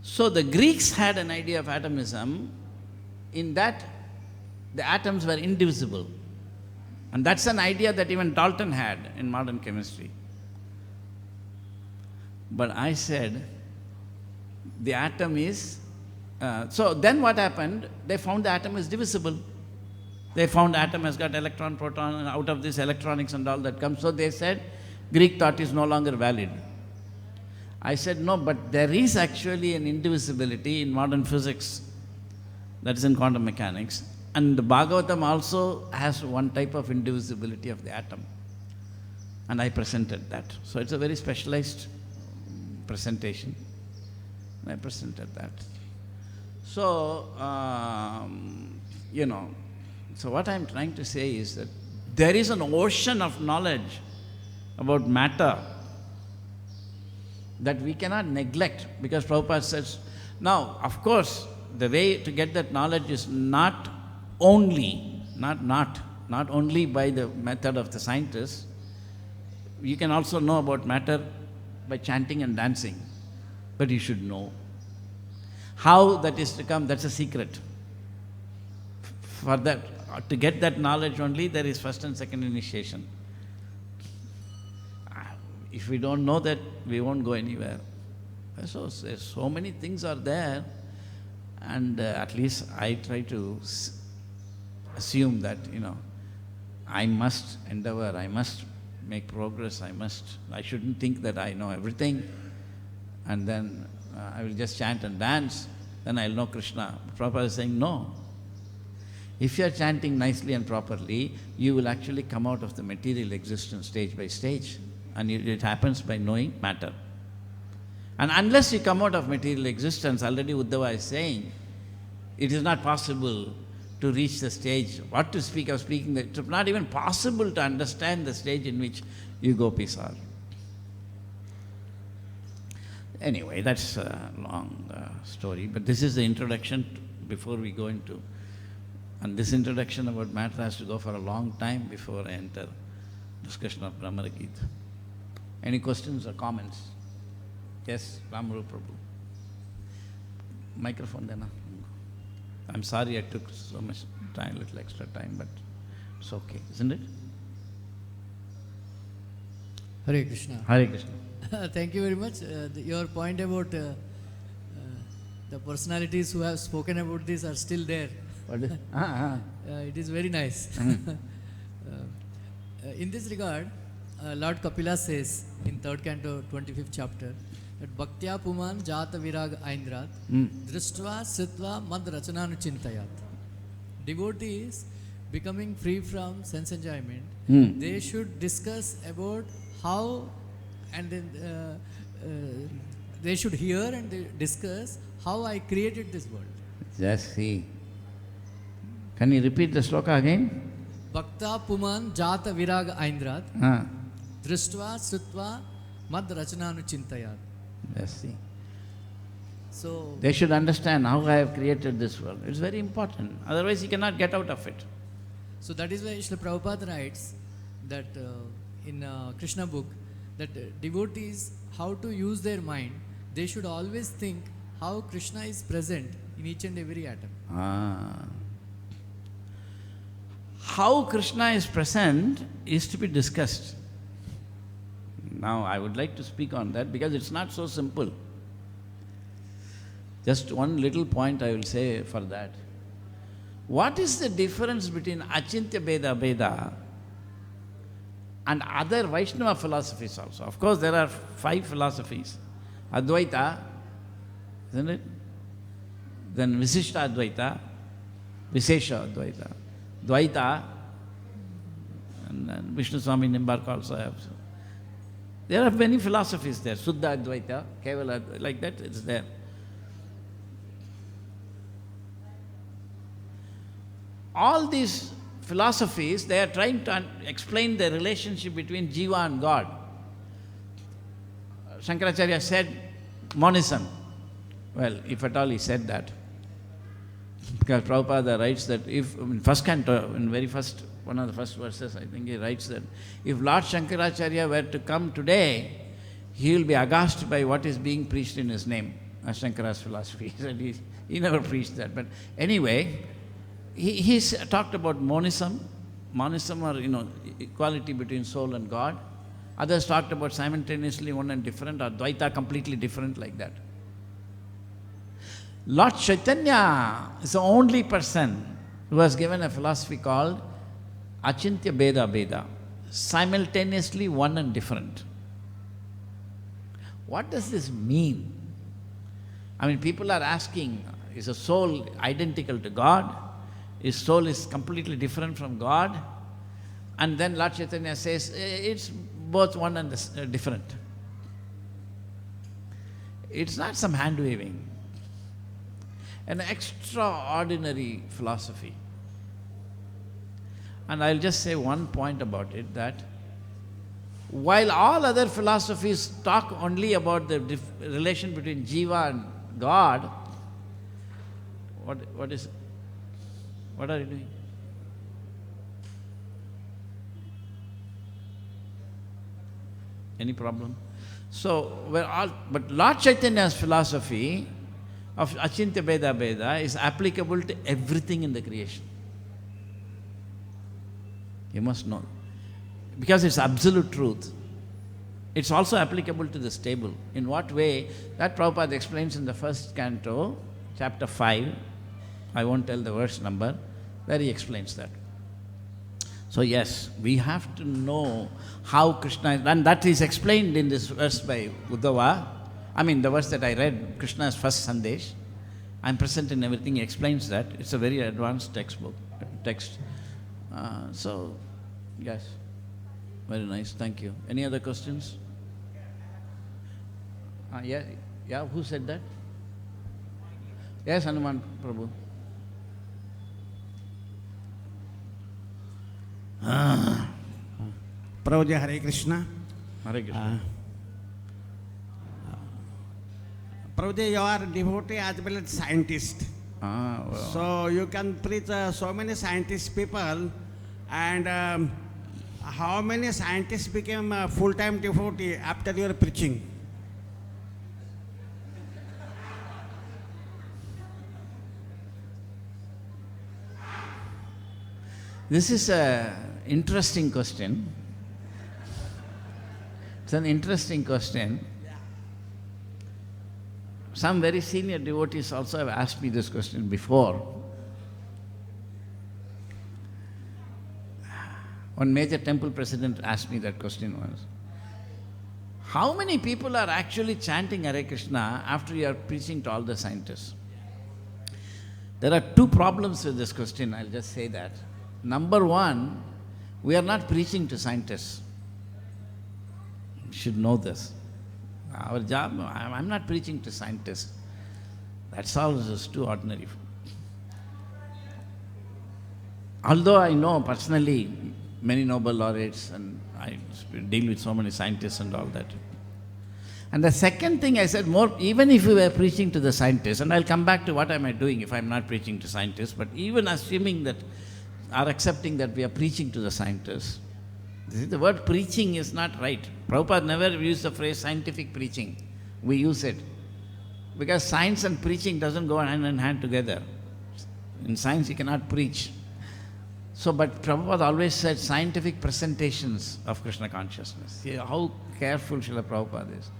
So the Greeks had an idea of atomism in that the atoms were indivisible. And that's an idea that even Dalton had in modern chemistry. But I said, the atom is... so then what happened? They found the atom is divisible. They found atom has got electron, proton, and out of this electronics and all that comes. So they said, Greek thought is no longer valid. I said, no, but there is actually an indivisibility in modern physics. That is in quantum mechanics. And the Bhagavatam also has one type of indivisibility of the atom. And I presented that. So it's a very specialized presentation. I presented that. So, so what I'm trying to say is that there is an ocean of knowledge about matter that we cannot neglect, because Prabhupada says, now, of course, the way to get that knowledge is not only by the method of the scientists. You can also know about matter by chanting and dancing, but you should know. How that is to come, that's a secret. For that, to get that knowledge only, there is first and second initiation. If we don't know that, we won't go anywhere. So many things are there, and at least I try to assume that, I must endeavor, I must make progress, I shouldn't think that I know everything, and then I will just chant and dance, then I'll know Krishna. Prabhupada is saying, no. If you are chanting nicely and properly, you will actually come out of the material existence stage by stage. And it happens by knowing matter. And unless you come out of material existence, already Uddhava is saying, it is not possible to reach the stage. What to speak of speaking, it's not even possible to understand the stage in which you gopis are. Anyway, that's a long story, but this is the introduction before we go into... And this introduction about matter has to go for a long time before I enter discussion of Brahma-Gita. Any questions or comments? Yes, Ramaru Prabhu. Microphone then. I'm sorry I took so much time, little extra time, but it's okay, isn't it? Hare Krishna. Hare Krishna. Thank you very much. Your point about the personalities who have spoken about this are still there. What is? It is very nice. In this regard, Lord Kapila says in 3rd canto, 25th chapter, that Bhaktya Puman Jata Virag Aindrat Drishtva Sritva Mad Rachananu Chintayat. Devotees becoming free from sense enjoyment, they should discuss about how, and then they should hear and they discuss how I created this world. Just see. Can you repeat the sloka again? Bhakta Puman Jata Virag Aindrat Drishtva Sritva Mad Rachananu Chintayat. Just see. So they should understand how I have created this world. It's very important. Otherwise, you cannot get out of it. So that is why Srila Prabhupada writes that in Krishna book, that devotees, how to use their mind, they should always think how Krishna is present in each and every atom. How Krishna is present is to be discussed. Now, I would like to speak on that because it's not so simple. Just one little point I will say for that. What is the difference between Achintya Bheda and other Vaishnava philosophies also? Of course, there are 5 philosophies. Advaita, isn't it? Then Visishta Advaita, Vishesha Advaita, Dvaita, and then Vishnu Swami Nimbarka also have. There are many philosophies there. Suddha Advaita, Kevala Advaita, like that, it's there. All these philosophies, they are trying to explain the relationship between Jiva and God. Shankaracharya said monism. Well, if at all he said that. Because Prabhupada writes that if, in first canto, in very first, one of the first verses, I think he writes that if Lord Shankaracharya were to come today, he will be aghast by what is being preached in his name. Shankara's philosophy. He said he never preached that. But anyway, he's talked about monism or, equality between soul and God. Others talked about simultaneously one and different, or Dvaita completely different, like that. Lord Chaitanya is the only person who has given a philosophy called Achintya Bheda Bheda, simultaneously one and different. What does this mean? I mean, people are asking, is a soul identical to God? His soul is completely different from God? And then Lord Chaitanya says, it's both one and different. It's not some hand waving. An extraordinary philosophy. And I'll just say one point about it, that while all other philosophies talk only about the relation between Jiva and God, what are you doing? Any problem? So, but Lord Chaitanya's philosophy of Achintya Bheda Bheda is applicable to everything in the creation. You must know. Because it's absolute truth. It's also applicable to this table. In what way? That Prabhupada explains in the first canto, chapter 5. I won't tell the verse number, where he explains that. So yes, we have to know how Krishna, and that is explained in this verse by Uddhava. I mean, the verse that I read, Krishna's first Sandesh. I'm present in everything, he explains that. It's a very advanced text. So, yes, very nice, thank you. Any other questions? Yeah, who said that? Yes, Hanuman Prabhu. Prabhuji, Hare Krishna. Hare Krishna. Prabhuji, you are devotee as well as scientist. Well. So you can preach so many scientist people, and how many scientists became full-time devotee after your preaching? This is an interesting question. It's an interesting question. Some very senior devotees also have asked me this question before. One major temple president asked me that question once. How many people are actually chanting Hare Krishna after you are preaching to all the scientists? There are two problems with this question, I'll just say that. Number one, we are not preaching to scientists. You should know this. Our job, I'm not preaching to scientists. That's all just too ordinary. Although I know personally many Nobel laureates and I deal with so many scientists and all that. And the second thing I said, even if we were preaching to the scientists, and I'll come back to what am I doing if I'm not preaching to scientists, but even assuming that, are accepting that we are preaching to the scientists, the word preaching is not right. Prabhupada never used the phrase scientific preaching. We use it. Because science and preaching doesn't go hand in hand together. In science you cannot preach. So, but Prabhupada always said scientific presentations of Krishna consciousness. See how careful Srila Prabhupada is.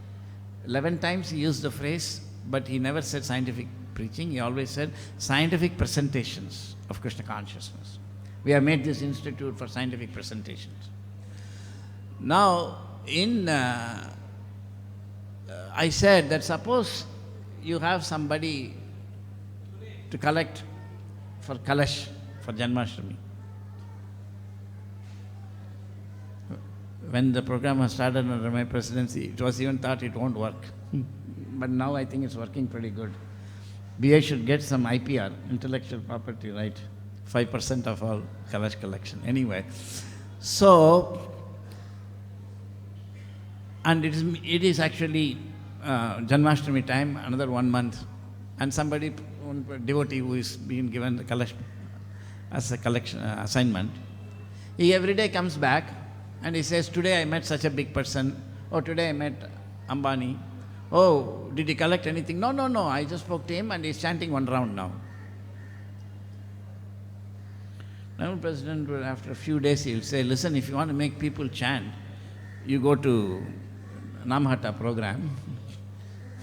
11 times he used the phrase, but he never said scientific preaching. He always said scientific presentations of Krishna consciousness. We have made this institute for scientific presentations. Now, I said that suppose you have somebody to collect for Kalash, for Janmashtami. When the program was started under my presidency, it was even thought it won't work. But now I think it's working pretty good. BI should get some IPR, intellectual property right, 5% of all Kalash collection. Anyway, so, and it is actually Janmashtami time, another 1 month, and somebody, one devotee who is being given the Kalash as a collection assignment, he every day comes back and he says, today I met such a big person, or today I met Ambani, Oh, did he collect anything? No, no, no. I just spoke to him and he's chanting one round now. Now, President will, after a few days, he'll say, listen, if you want to make people chant, you go to Namhata program.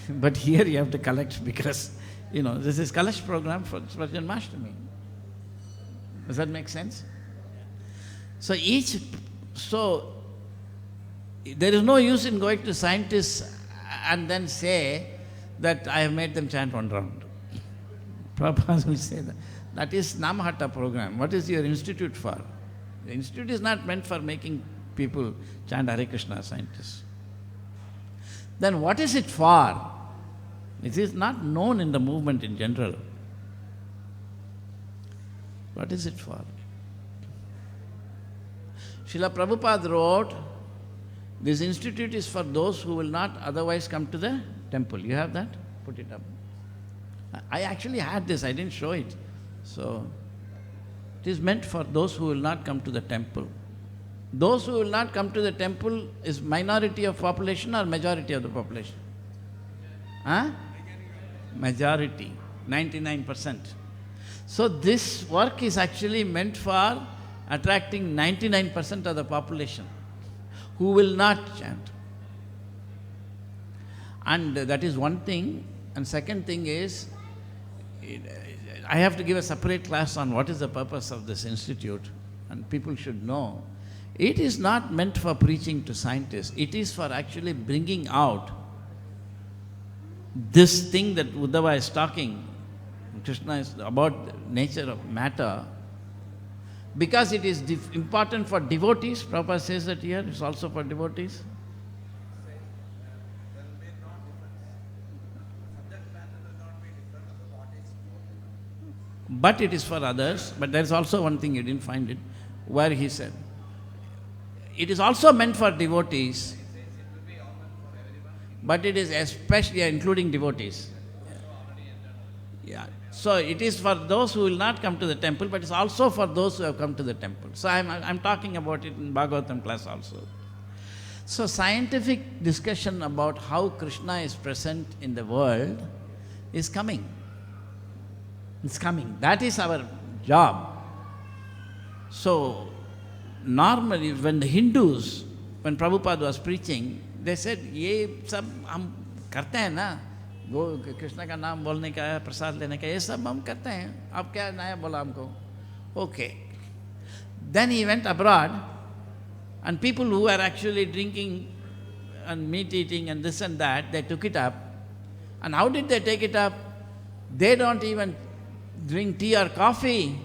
But here you have to collect because, this is Kalash program for Janmashtami. Does that make sense? So there is no use in going to scientists and then say that I have made them chant one round. Prabhupada will say that. That is Namhata program. What is your institute for? The institute is not meant for making people chant Hare Krishna, scientists. Then what is it for? It is not known in the movement in general. What is it for? Srila Prabhupada wrote, this institute is for those who will not otherwise come to the temple. You have that? Put it up. I actually had this, I didn't show it. So, it is meant for those who will not come to the temple. Those who will not come to the temple is minority of population or majority of the population? Huh? Majority, 99%. So this work is actually meant for attracting 99% of the population who will not chant. And that is one thing. And second thing is, I have to give a separate class on what is the purpose of this institute, and people should know. It is not meant for preaching to scientists. It is for actually bringing out this thing that Uddhava is talking. Krishna is about the nature of matter. Because it is important for devotees, Prabhupada says that here, it's also for devotees. But it is for others. But there is also one thing, you didn't find it, where he said, it is also meant for devotees, but it is especially, including devotees. Yeah. So it is for those who will not come to the temple, but it's also for those who have come to the temple. So I'm talking about it in Bhagavatam class also. So scientific discussion about how Krishna is present in the world is coming. It's coming. That is our job. So normally when the Hindus, when Prabhupada was preaching, they said, ये सब हम करते हैं ना, वो कृष्ण का नाम बोलने का, प्रसाद लेने का, ये सब हम करते हैं. आप क्या नया बोला हमको? Okay. Then he went abroad, and people who were actually drinking and meat eating and this and that, they took it up. And how did they take it up? They don't even drink tea or coffee,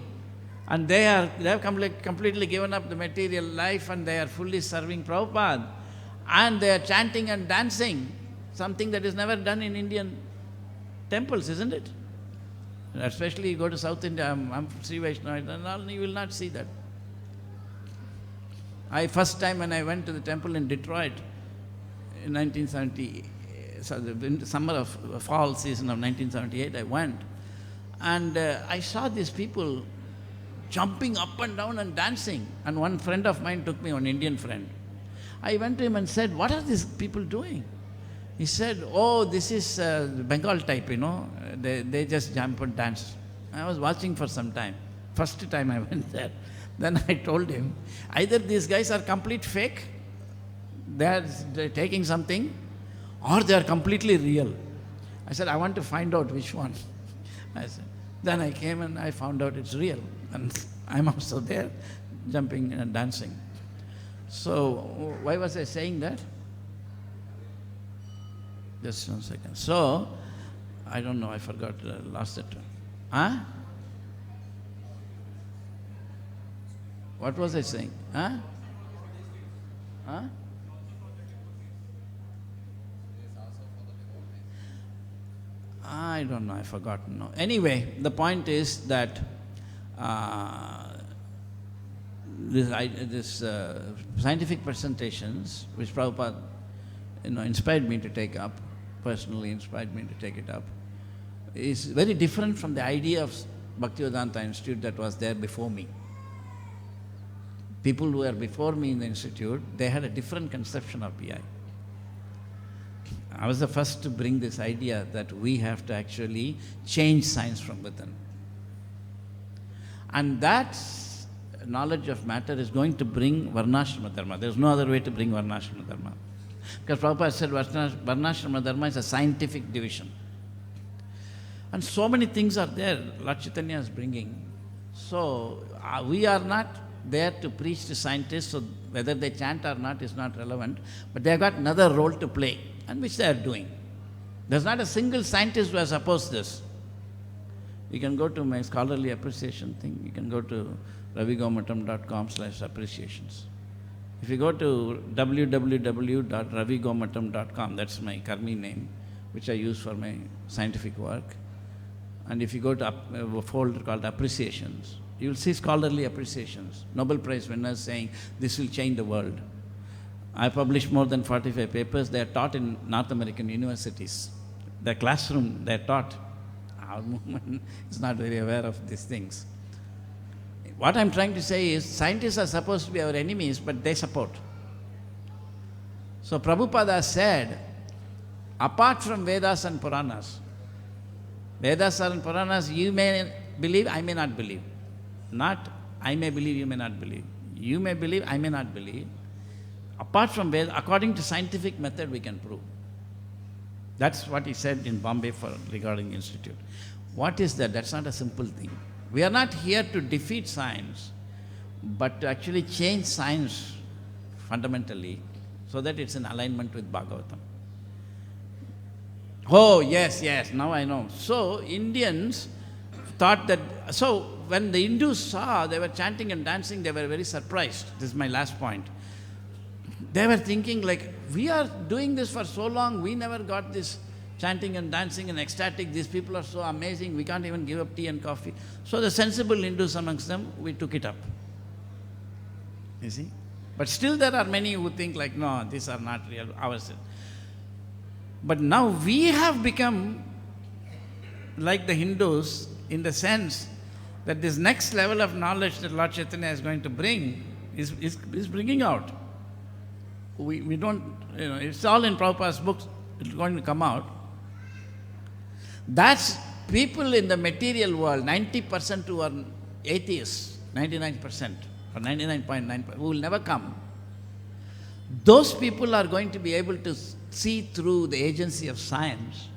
and they have completely given up the material life, and they are fully serving Prabhupada. And they are chanting and dancing, something that is never done in Indian temples, isn't it? Especially you go to South India, I'm Sri Vaishnava, and all, you will not see that. First time when I went to the temple in Detroit in 1970, so the summer of fall season of 1978, I went, and I saw these people jumping up and down and dancing. And one friend of mine took me, an Indian friend. I went to him and said, what are these people doing? He said, oh, this is Bengal type, They just jump and dance. I was watching for some time. First time I went there. Then I told him, either these guys are complete fake, they're taking something, or they are completely real. I said, I want to find out which one. Then I came and I found out it's real. And I'm also there, jumping and dancing. So, why was I saying that? Just 1 second. So, I don't know, I forgot, lost it. Huh? What was I saying? Huh? Huh? I don't know, I've forgotten now. Anyway, the point is that this scientific presentations, which Prabhupada inspired me to take up, personally inspired me to take it up, is very different from the idea of Bhaktivedanta Institute that was there before me. People who were before me in the institute, they had a different conception of BI. I was the first to bring this idea that we have to actually change science from within. And that knowledge of matter is going to bring Varnashrama Dharma. There's no other way to bring Varnashrama Dharma. Because Prabhupada said Varnashrama Dharma is a scientific division. And so many things are there Lord Chaitanya is bringing. So we are not there to preach to scientists, so whether they chant or not is not relevant, but they have got another role to play, and which they are doing. There's not a single scientist who has opposed this. You can go to my scholarly appreciation thing. You can go to ravigomatam.com/appreciations. If you go to www.ravigomatam.com, that's my Karmi name, which I use for my scientific work. And if you go to a folder called Appreciations, you will see scholarly appreciations. Nobel Prize winners saying, this will change the world. I published more than 45 papers. They are taught in North American universities. The classroom, they are taught. Our movement is not very aware of these things. What I'm trying to say is, scientists are supposed to be our enemies, but they support. So Prabhupada said, apart from Vedas and Puranas, Vedas and Puranas, you may believe, I may not believe. Not, I may believe, you may not believe. You may believe, I may not believe. Apart from Vedas, according to scientific method, we can prove. That's what he said in Bombay regarding institute. What is that? That's not a simple thing. We are not here to defeat science, but to actually change science fundamentally so that it's in alignment with Bhagavatam. Oh, yes, now I know. So, Indians thought that, so when the Hindus saw they were chanting and dancing, they were very surprised. This is my last point. They were thinking like, we are doing this for so long, we never got this chanting and dancing and ecstatic, these people are so amazing, we can't even give up tea and coffee. So the sensible Hindus amongst them, we took it up. You see? But still there are many who think like, no, these are not real, ours. But now we have become like the Hindus in the sense that this next level of knowledge that Lord Chaitanya is going to bring is bringing out. We don't, it's all in Prabhupada's books, it's going to come out. That's people in the material world, 90% who are atheists, 99% or 99.9%, who will never come. Those people are going to be able to see through the agency of science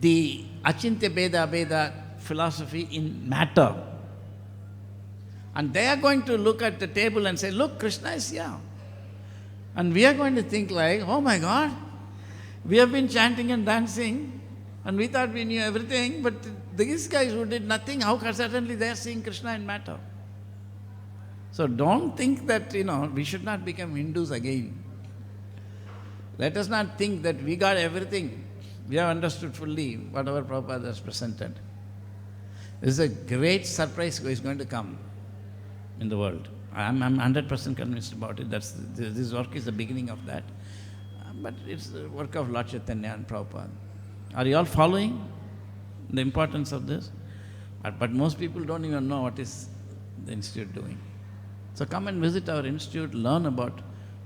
the Achintya Beda philosophy in matter. And they are going to look at the table and say, look, Krishna is here. And we are going to think like, oh my God, we have been chanting and dancing and we thought we knew everything, but these guys who did nothing, how suddenly they are seeing Krishna in matter? So don't think that, we should not become Hindus again. Let us not think that we got everything. We have understood fully whatever Prabhupada has presented. This is a great surprise is going to come in the world. I'm 100% convinced about it. This work is the beginning of that. But it's the work of Lord Chaitanya and Prabhupada. Are you all following the importance of this? But most people don't even know what is the institute doing. So come and visit our institute, learn about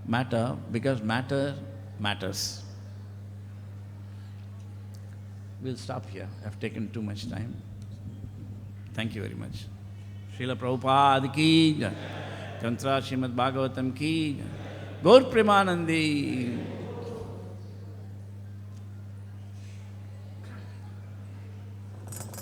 matter, because matter matters. We'll stop here. I've taken too much time. Thank you very much. Srila Prabhupada ki jai. Tantra Srimad Bhagavatam ki jai. Gaur Premanandi.